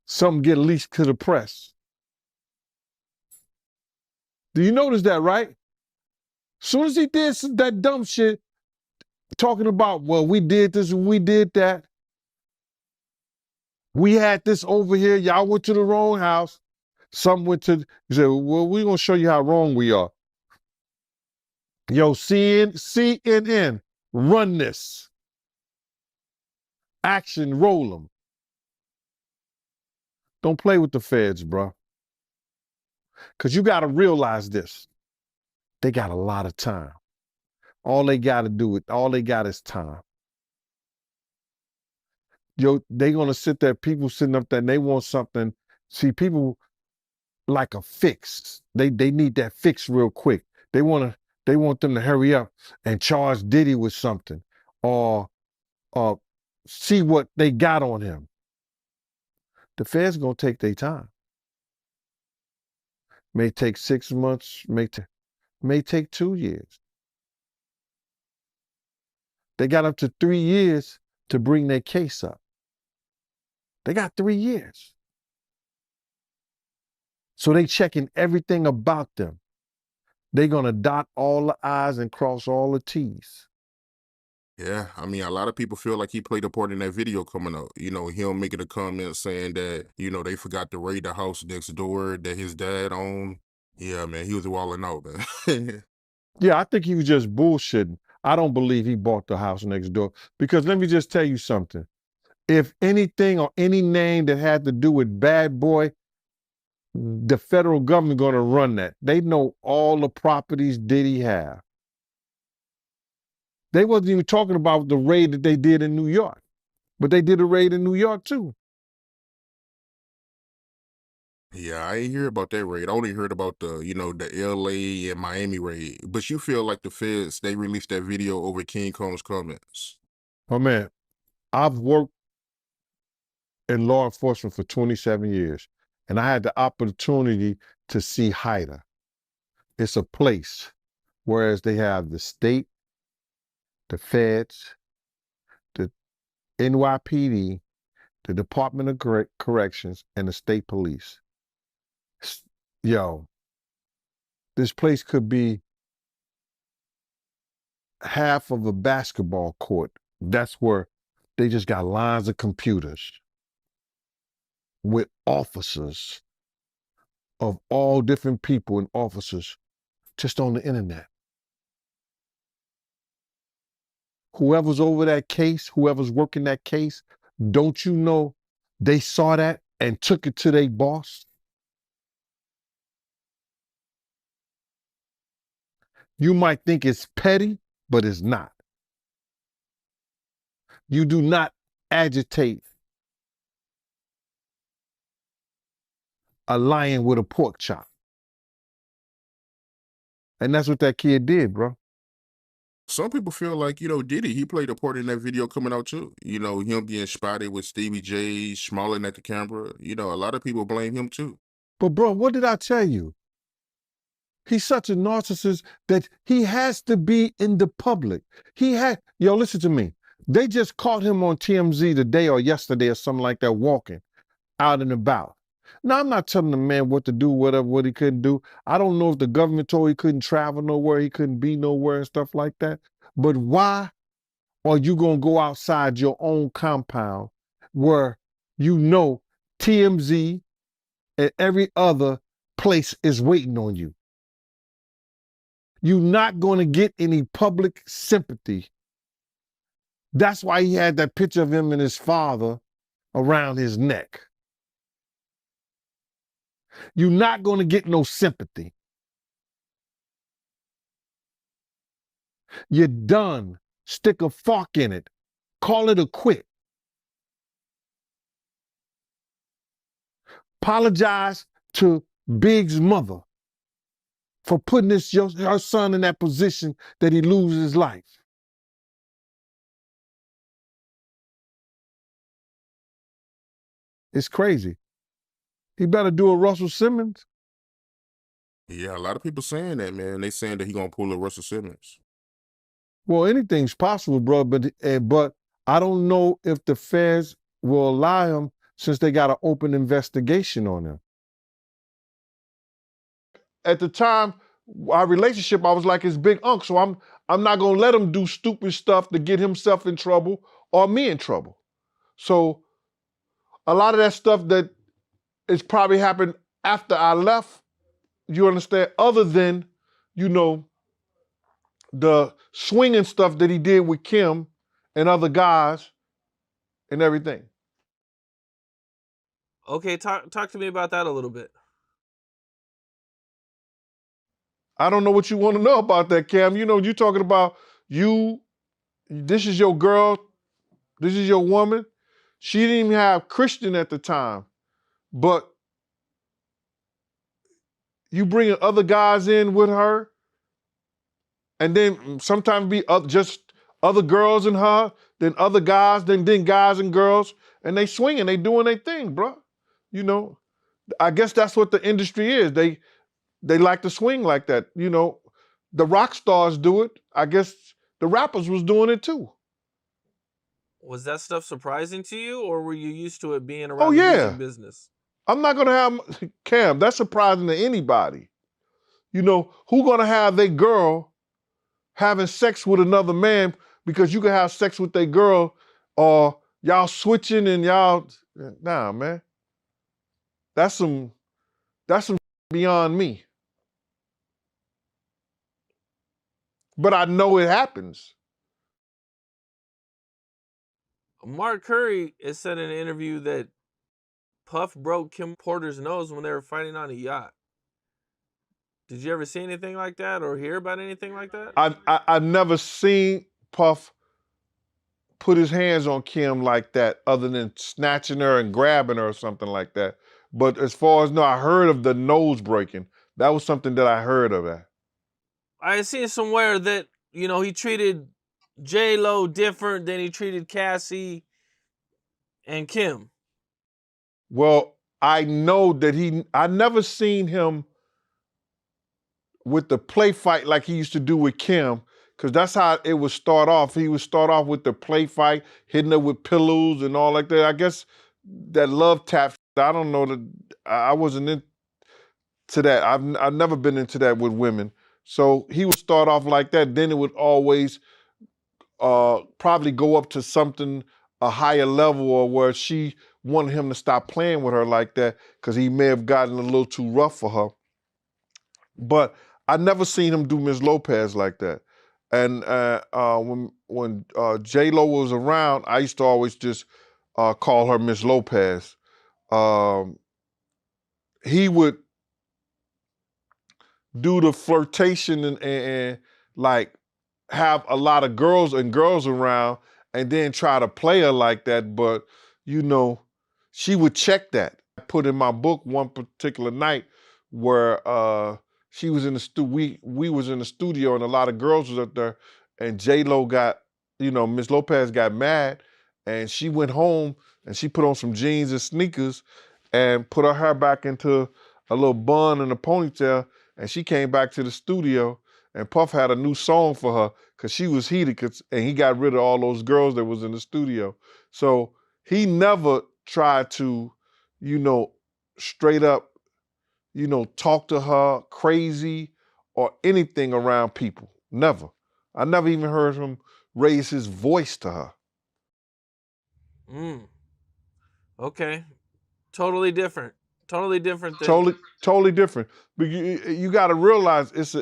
something get leaked to the press. Do you notice that, right? Soon as he did that dumb shit, talking about, well, we did this and we did that. We had this over here. Y'all went to the wrong house. Some went to, he said, well, we're going to show you how wrong we are. Yo, CNN, run this. Action, roll them. Don't play with the feds, bro. Because you got to realize this. They got a lot of time. All they got is time. Yo, they going to sit there, people sitting up there, and they want something. See, people like a fix. They need that fix real quick. They want them to hurry up and charge Diddy with something or see what they got on him. The feds going to take their time. May take 6 months, may take 2 years. They got up to 3 years to bring their case up. They got 3 years. So they checking everything about them. They're going to dot all the I's and cross all the T's. Yeah, I mean, a lot of people feel like he played a part in that video coming out. You know, him making a comment saying that, you know, they forgot to raid the house next door that his dad owned. Yeah, man, he was wilding out, man. Yeah, I think he was just bullshitting. I don't believe he bought the house next door. Because let me just tell you something. If anything or any name that had to do with Bad Boy, the federal government going to run that. They know all the properties Diddy have. They wasn't even talking about the raid that they did in New York. But they did a raid in New York too. Yeah, I ain't hear about that raid. I only heard about the, you know, the LA and Miami raid. But you feel like the feds, they released that video over King Kong's comments. Oh man, I've worked in law enforcement for 27 years. And I had the opportunity to see HIDA. It's a place, whereas they have the state, the feds, the NYPD, the Department of Corrections, and the state police. Yo, this place could be half of a basketball court. That's where they just got lines of computers with officers of all different people and officers just on the internet. Whoever's over that case, whoever's working that case, don't you know they saw that and took it to their boss? You might think it's petty, but it's not. You do not agitate a lion with a pork chop. And that's what that kid did, bro. Some people feel like, you know, Diddy, he played a part in that video coming out too. You know, him being spotted with Stevie J, smiling at the camera. You know, a lot of people blame him too. But bro, what did I tell you? He's such a narcissist that he has to be in the public. Yo, listen to me. They just caught him on TMZ today or yesterday or something like that, walking out and about. Now, I'm not telling the man what to do, what he couldn't do. I don't know if the government told he couldn't travel nowhere, he couldn't be nowhere and stuff like that. But why are you going to go outside your own compound where you know TMZ and every other place is waiting on you? You're not going to get any public sympathy. That's why he had that picture of him and his father around his neck. You're not going to get no sympathy. You're done. Stick a fork in it. Call it a quit. Apologize to Big's mother for putting her son in that position that he loses his life. It's crazy. He better do a Russell Simmons. Yeah, a lot of people saying that, man. They saying that he gonna pull a Russell Simmons. Well, anything's possible, bro, but I don't know if the feds will allow him since they got an open investigation on him. At the time, our relationship, I was like his big uncle, so I'm not gonna let him do stupid stuff to get himself in trouble or me in trouble. So a lot of that stuff that is probably happened after I left, you understand, other than, you know, the swinging stuff that he did with Kim and other guys and everything. Okay, talk to me about that a little bit. I don't know what you want to know about that, Cam. You know, you're talking about this is your girl, this is your woman. She didn't even have Christian at the time, but you bringing other guys in with her, and then sometimes be just other girls and her, then other guys, then guys and girls, and they swinging, they doing their thing, bro. You know, I guess that's what the industry is. They like to swing like that. You know, the rock stars do it. I guess the rappers was doing it too. Was that stuff surprising to you, or were you used to it being around Oh the yeah. music business? I'm not gonna have Cam. That's surprising to anybody. You know, who gonna have their girl having sex with another man because you can have sex with their girl, or y'all switching and y'all, nah, man. That's some beyond me. But I know it happens. Mark Curry has said in an interview that Puff broke Kim Porter's nose when they were fighting on a yacht. Did you ever see anything like that or hear about anything like that? I never seen Puff put his hands on Kim like that, other than snatching her and grabbing her or something like that. But as far as I heard of the nose breaking. That was something that I heard of that. I had seen somewhere that, you know, he treated J-Lo different than he treated Cassie and Kim. Well, I know that I never seen him with the play fight like he used to do with Kim, because that's how it would start off. He would start off with the play fight, hitting her with pillows and all like that. I guess that love tap, I don't know, that I wasn't into that. I've never been into that with women. So he would start off like that, then it would always probably go up to something, a higher level, or where she wanted him to stop playing with her like that because he may have gotten a little too rough for her. But I never seen him do Miss Lopez like that. And when J-Lo was around, I used to always just call her Miss Lopez. He would do the flirtation and like have a lot of girls around and then try to play her like that. But, you know, she would check that. I put in my book one particular night where she was in the we was in the studio and a lot of girls was up there, and J-Lo got, you know, Miss Lopez got mad and she went home and she put on some jeans and sneakers and put her hair back into a little bun and a ponytail, and she came back to the studio and Puff had a new song for her because she was heated, and he got rid of all those girls that was in the studio. So he never tried to, you know, straight up, you know, talk to her crazy or anything around people. Never. I never even heard him raise his voice to her. Okay. Totally different. Totally different than... Totally different. But you got to realize with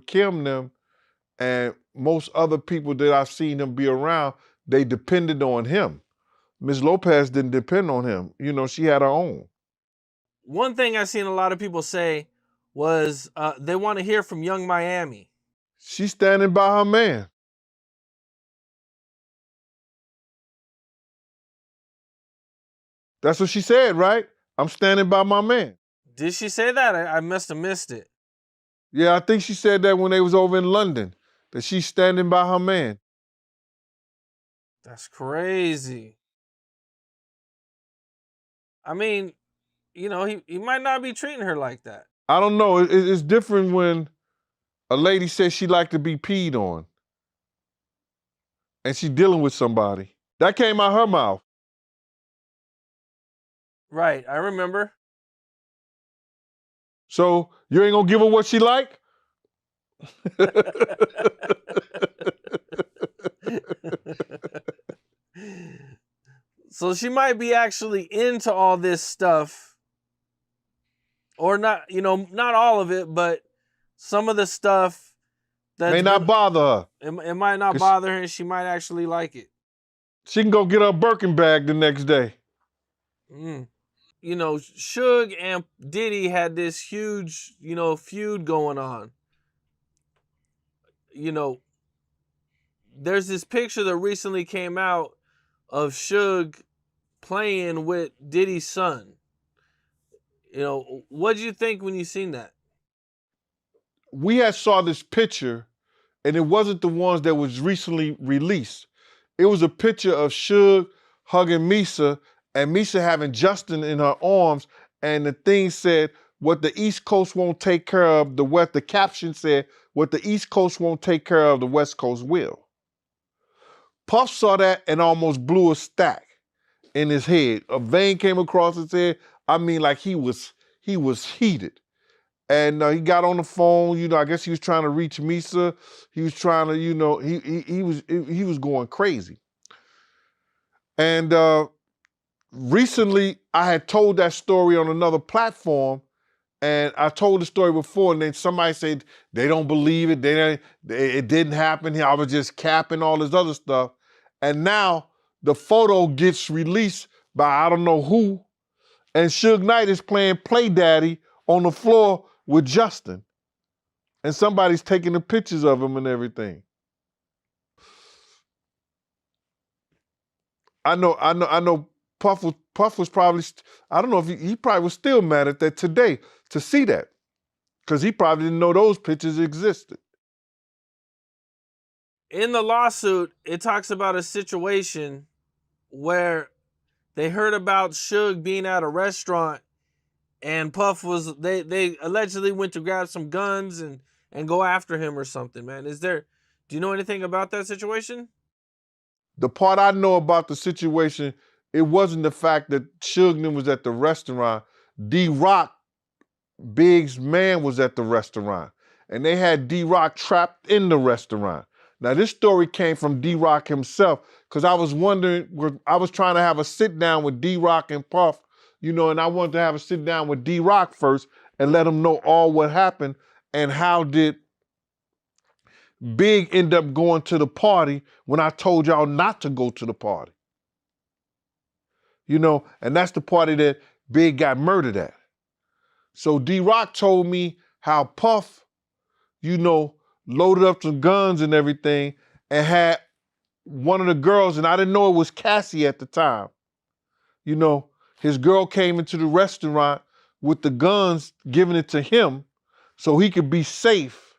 Kim them and most other people that I've seen him be around, they depended on him. Ms. Lopez didn't depend on him. You know, she had her own. One thing I've seen a lot of people say was they want to hear from Young Miami. She's standing by her man. That's what she said, right? I'm standing by my man. Did she say that? I must have missed it. Yeah, I think she said that when they was over in London, that she's standing by her man. That's crazy. I mean, you know, he might not be treating her like that. I don't know. It's different when a lady says she like to be peed on and she dealing with somebody. That came out her mouth. Right, I remember. So you ain't gonna give her what she like? So she might be actually into all this stuff. Or not, you know, not all of it, but some of the stuff that May not bother her. It might not bother her, and she might actually like it. She can go get her Birkin bag the next day. You know, Suge and Diddy had this huge, you know, feud going on. You know, there's this picture that recently came out of Suge playing with Diddy's son. You know, what'd you think when you seen that? We had saw this picture, and it wasn't the ones that was recently released. It was a picture of Suge hugging Misa, and Misa having Justin in her arms, and the thing said, what the East Coast won't take care of, the caption said, what the East Coast won't take care of, the West Coast will. Puff saw that and almost blew a stack in his head. A vein came across his head. I mean, like he was heated. And he got on the phone, you know, I guess he was trying to reach Misa. He was trying to, you know, he was going crazy. And recently I had told that story on another platform, and I told the story before, and then somebody said they don't believe it, it didn't happen. I was just capping all this other stuff. And now the photo gets released by I don't know who, and Suge Knight is playing Play Daddy on the floor with Justin. And somebody's taking the pictures of him and everything. I know Puff was probably, I don't know if he probably was still mad at that today to see that. Because he probably didn't know those pictures existed. In the lawsuit, it talks about a situation where they heard about Suge being at a restaurant, and Puff was, they allegedly went to grab some guns and go after him or something, man. Do you know anything about that situation? The part I know about the situation, it wasn't the fact that Suge was at the restaurant. D-Rock, Big's man, was at the restaurant. And they had D-Rock trapped in the restaurant. Now, this story came from D-Rock himself, because I was wondering, I was trying to have a sit down with D-Rock and Puff, you know, and I wanted to have a sit down with D-Rock first and let him know all what happened and how did Big end up going to the party when I told y'all not to go to the party. You know, and that's the party that Big got murdered at. So D-Rock told me how Puff, you know, loaded up some guns and everything and had one of the girls, and I didn't know it was Cassie at the time. You know, his girl came into the restaurant with the guns, giving it to him so he could be safe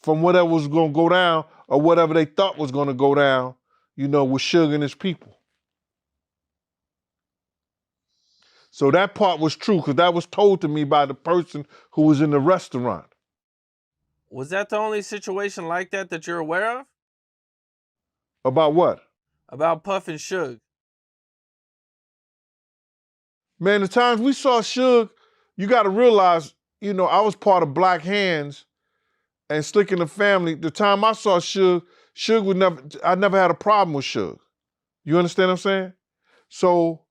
from whatever was going to go down or whatever they thought was going to go down, you know, with Suge and his people. So that part was true, because that was told to me by the person who was in the restaurant. Was that the only situation like that you're aware of? About what? About Puff and Suge. Man, the times we saw Suge, you got to realize, you know, I was part of Black Hands and Slick in the Family. The time I saw Suge I never had a problem with Suge. You understand what I'm saying? So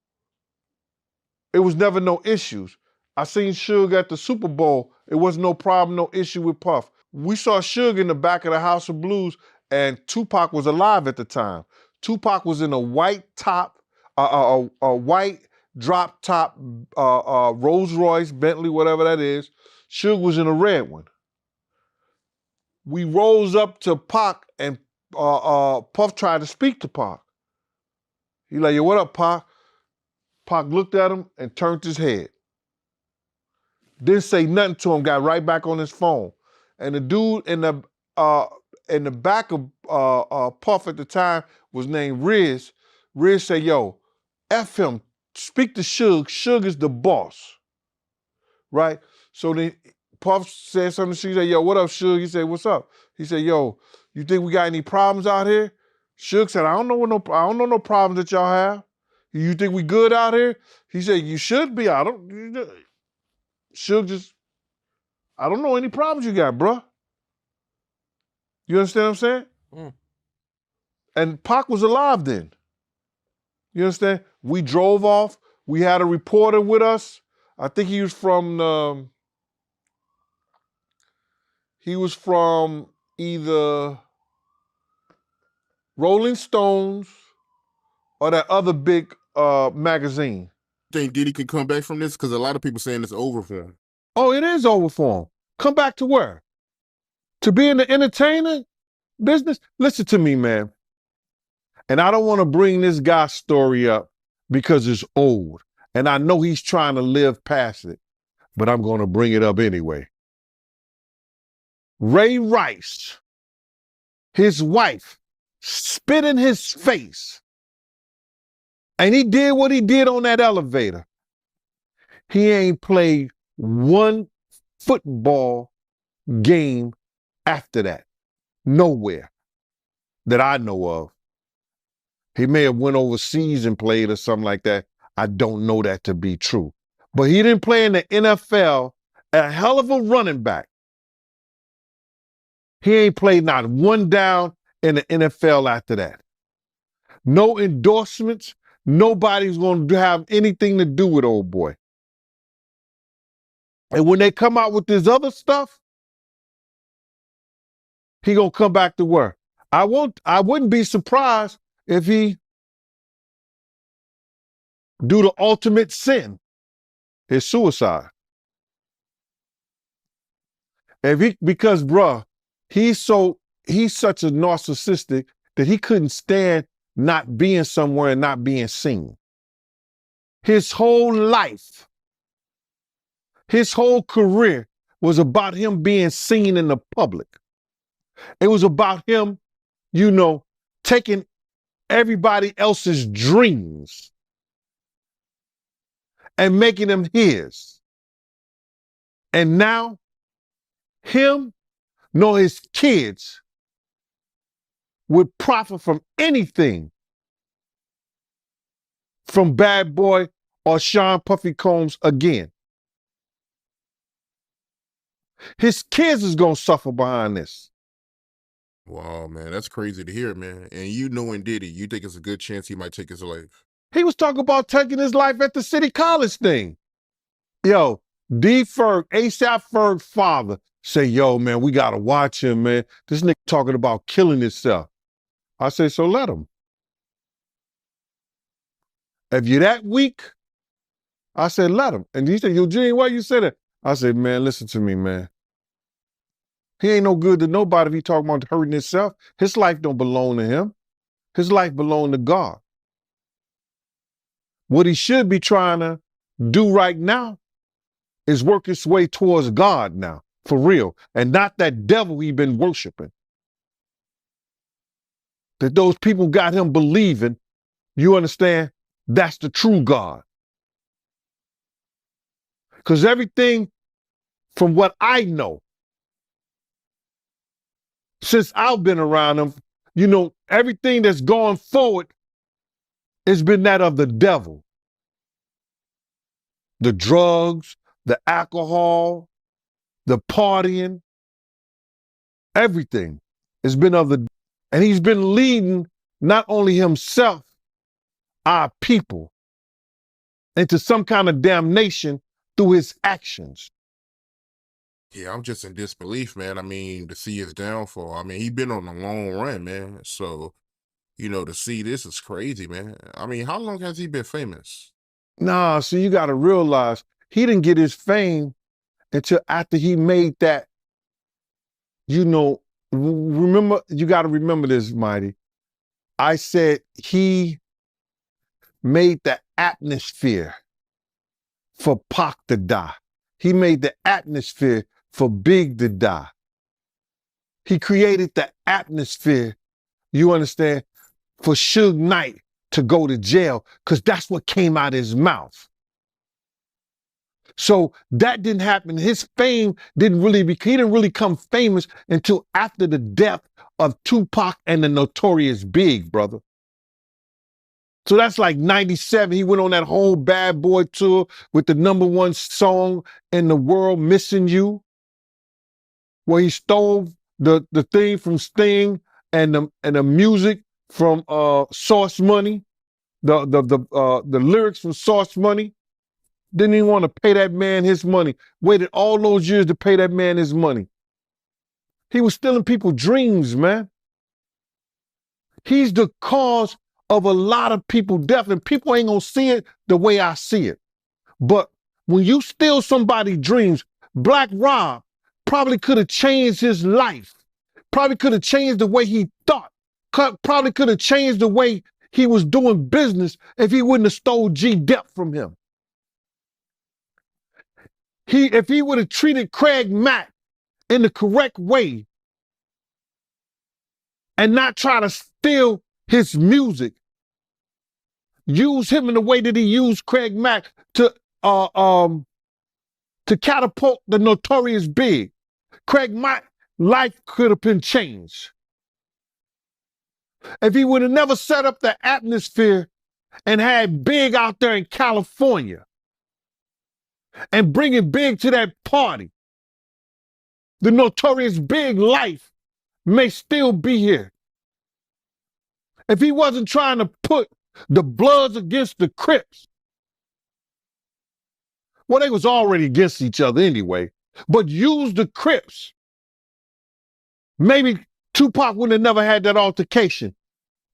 it was never no issues. I seen Suge at the Super Bowl. It was no problem, no issue with Puff. We saw Suge in the back of the House of Blues, and Tupac was alive at the time. Tupac was in a white top, a white drop top Rolls Royce, Bentley, whatever that is. Suge was in a red one. We rose up to Pac, and Puff tried to speak to Pac. He like, yo, what up, Pac? Pac looked at him and turned his head. Didn't say nothing to him, got right back on his phone. And the dude in the back of Puff at the time was named Riz. Riz said, yo, F him, speak to Suge. Suge is the boss, right? So then Puff said something to Suge. He said, yo, what up, Suge? He said, what's up? He said, yo, you think we got any problems out here? Suge said, I don't know no problems that y'all have. You think we good out here? He said, you should be. Suge just, I don't know any problems you got, bruh. You understand what I'm saying? Mm. And Pac was alive then. You understand? We drove off. We had a reporter with us. I think he was from either Rolling Stones or that other big magazine. Think Diddy can come back from this? Because a lot of people saying it's over for him. Oh, it is over for him. Come back to where? To be in the entertainment business? Listen to me, man. And I don't want to bring this guy's story up because it's old. And I know he's trying to live past it, but I'm going to bring it up anyway. Ray Rice, his wife, spit in his face. And he did what he did on that elevator. He ain't played one football game after that. Nowhere that I know of. He may have went overseas and played or something like that. I don't know that to be true. But he didn't play in the NFL, a hell of a running back. He ain't played not one down in the NFL after that. No endorsements. Nobody's going to have anything to do with old boy. And when they come out with this other stuff, he going to come back to work. I wouldn't be surprised if he do the ultimate sin, his suicide. Because bruh, he's such a narcissistic that he couldn't stand not being somewhere and not being seen. His whole life, his whole career was about him being seen in the public. It was about him, taking everybody else's dreams and making them his. And now, him nor his kids would profit from anything from Bad Boy or Sean Puffy Combs again. His kids is gonna suffer behind this. Wow, man, that's crazy to hear, man. And you knowing Diddy, you think it's a good chance he might take his life? He was talking about taking his life at the City College thing. Yo, D. Ferg, ASAP Ferg's father, say, yo, man, we gotta watch him, man. This nigga talking about killing himself. I say, so let him. If you're that weak, I said, let him. And he said, Eugene, why you say that? I said, man, listen to me, man. He ain't no good to nobody if he talking about hurting himself. His life don't belong to him. His life belong to God. What he should be trying to do right now is work his way towards God now, for real, and not that devil he been worshiping. That those people got him believing, you understand, that's the true God. Because everything from what I know, since I've been around him, everything that's gone forward has been that of the devil. The drugs, the alcohol, the partying, everything has been and he's been leading not only himself, our people, into some kind of damnation through his actions. Yeah, I'm just in disbelief, man. I mean, to see his downfall. I mean, he been on a long run, man. So, to see this is crazy, man. I mean, how long has he been famous? Nah, so you got to realize he didn't get his fame until after he made that, remember, you got to remember this, Mighty. I said he made the atmosphere for Pac to die. he made the atmosphere for Big to die. He created the atmosphere, you understand, for Suge Knight to go to jail, because that's what came out of his mouth. So that didn't happen. His fame didn't really he didn't really come famous until after the death of Tupac and the Notorious Big, brother. So that's like 97. He went on that whole Bad Boy tour with the #1 song in the world, Missing You, where he stole the thing from Sting and the music from Source Money, the lyrics from Source Money. Didn't even want to pay that man his money. Waited all those years to pay that man his money. He was stealing people's dreams, man. He's the cause of a lot of people's death, and people ain't gonna see it the way I see it. But when you steal somebody's dreams, Black Rob probably could have changed his life. Probably could have changed the way he thought. Probably could have changed the way he was doing business if he wouldn't have stole G-Dep from him. If he would have treated Craig Mack in the correct way and not try to steal his music, use him in the way that he used Craig Mack to catapult the Notorious Big, Craig Mack's life could have been changed. If he would have never set up the atmosphere and had Big out there in California and bringing Big to that party, the Notorious Big life may still be here. If he wasn't trying to put the Bloods against the Crips, well, they was already against each other anyway, but use the Crips, maybe Tupac wouldn't have never had that altercation.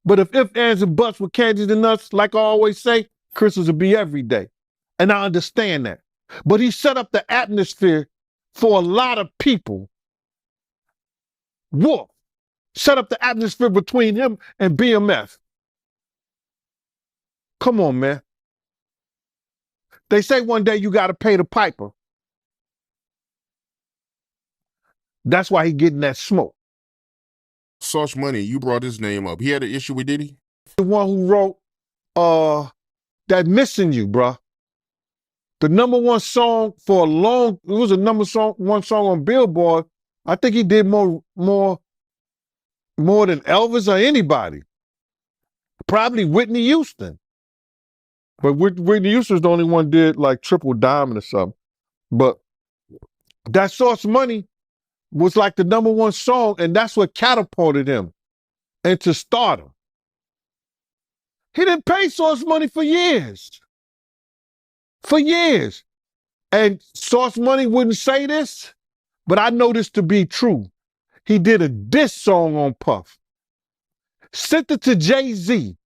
But if ands, and buts were candies and nuts, like I always say, Christmas would be every day. And I understand that. But he set up the atmosphere for a lot of people. Wolf set up the atmosphere between him and BMF. Come on, man. They say one day you got to pay the piper. That's why he getting that smoke. Sauce Money, you brought his name up. He had an issue with Diddy? The one who wrote that Missing You, bruh. The #1 song for a long, it was a #1 song on Billboard. I think he did more than Elvis or anybody. Probably Whitney Houston. But Whitney Houston's the only one did like Triple Diamond or something. But that Sauce Money was like the #1 song, and that's what catapulted him into stardom. He didn't pay Sauce Money for years. For years. And Sauce Money wouldn't say this, but I know this to be true. He did a diss song on Puff. Sent it to Jay-Z.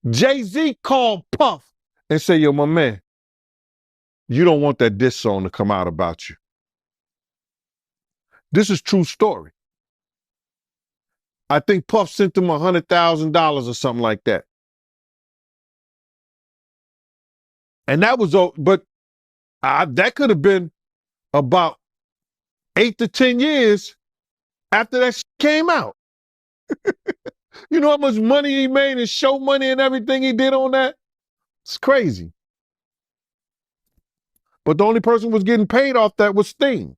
Jay-Z called Puff and said, yo, my man, you don't want that diss song to come out about you. This is true story. I think Puff sent him $100,000 or something like that. And that was, but that could have been about 8 to 10 years after that came out. You know how much money he made and show money and everything he did on that? It's crazy. But the only person who was getting paid off that was Sting.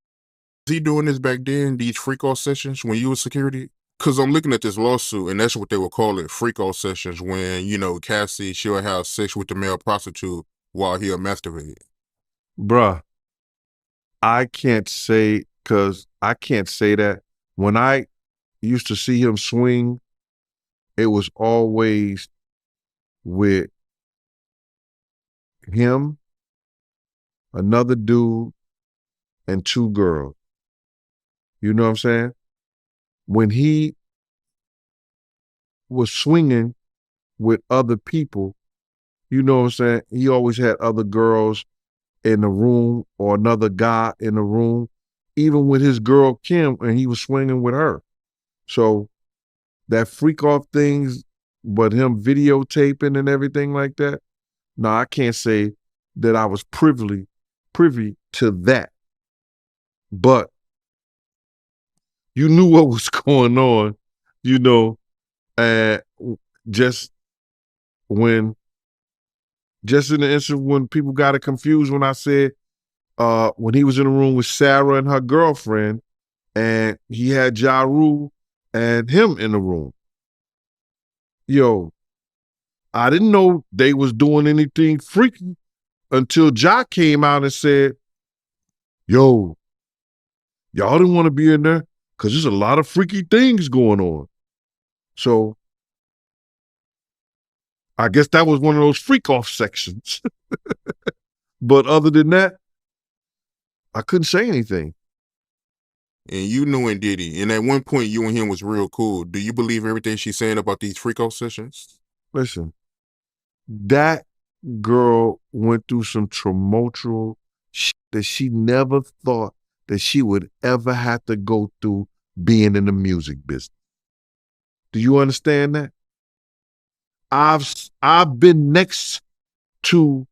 Was he doing this back then, these freak-off sessions when you was security? Because I'm looking at this lawsuit, and that's what they would call it, freak-off sessions, when, you know, Cassie, she'll have sex with the male prostitute while he'll masturbate. Bruh, I can't say that. When I used to see him swing, it was always with him, another dude, and 2 girls. You know what I'm saying? When he was swinging with other people, you know what I'm saying? He always had other girls in the room or another guy in the room, even with his girl Kim, and he was swinging with her. So that freak off things, but him videotaping and everything like that, no, I can't say that I was privy privy to that. But you knew what was going on, and just in the instant when people got it confused when I said, when he was in the room with Sarah and her girlfriend, and he had Ja Rule and him in the room. Yo, I didn't know they was doing anything freaky until Ja came out and said, yo, y'all didn't want to be in there because there's a lot of freaky things going on. So I guess that was one of those freak off sections. But other than that, I couldn't say anything. And you knew Diddy, and at one point you and him was real cool. Do you believe everything she's saying about these freak off sessions? Listen, that girl went through some tumultuous shit that she never thought that she would ever have to go through being in the music business. Do you understand that? I've been next to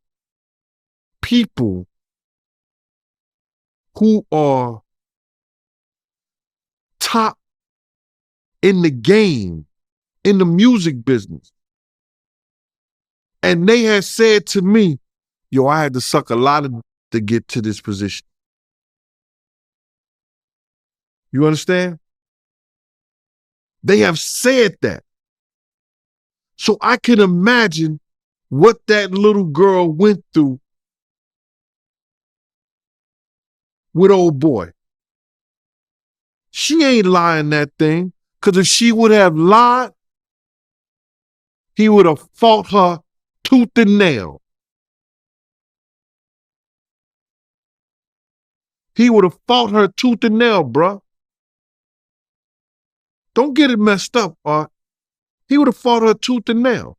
people who are top in the game, in the music business. And they had said to me, yo, I had to suck a lot of to get to this position. You understand? They have said that. So I can imagine what that little girl went through with old boy. She ain't lying that thing, because if she would have lied, he would have fought her tooth and nail. He would have fought her tooth and nail, bruh. Don't get it messed up, Art. He would have fought her tooth and nail.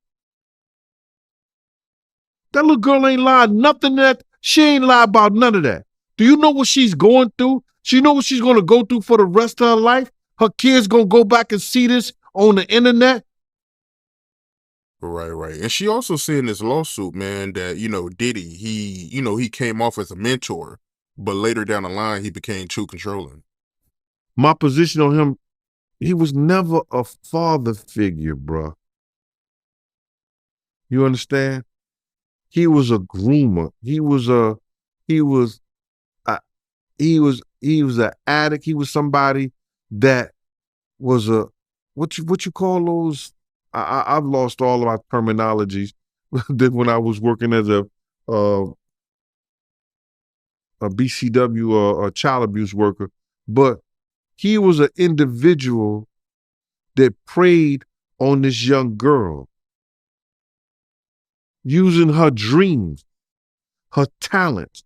That little girl ain't lied nothing that. She ain't lied about none of that. Do you know what she's going through? She know what she's going to go through for the rest of her life? Her kids going to go back and see this on the internet? Right. And she also said in this lawsuit, man, that, Diddy, he came off as a mentor, but later down the line, he became too controlling. My position on him, he was never a father figure, bruh. You understand? He was a groomer. He was an addict. He was somebody that was what you call those? I've lost all of my terminologies when I was working as a BCW or a child abuse worker. But he was an individual that preyed on this young girl, using her dreams, her talents,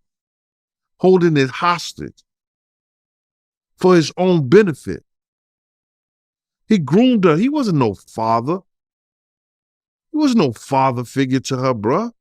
holding it hostage for his own benefit. He groomed her. He wasn't no father. He was no father figure to her, bruh.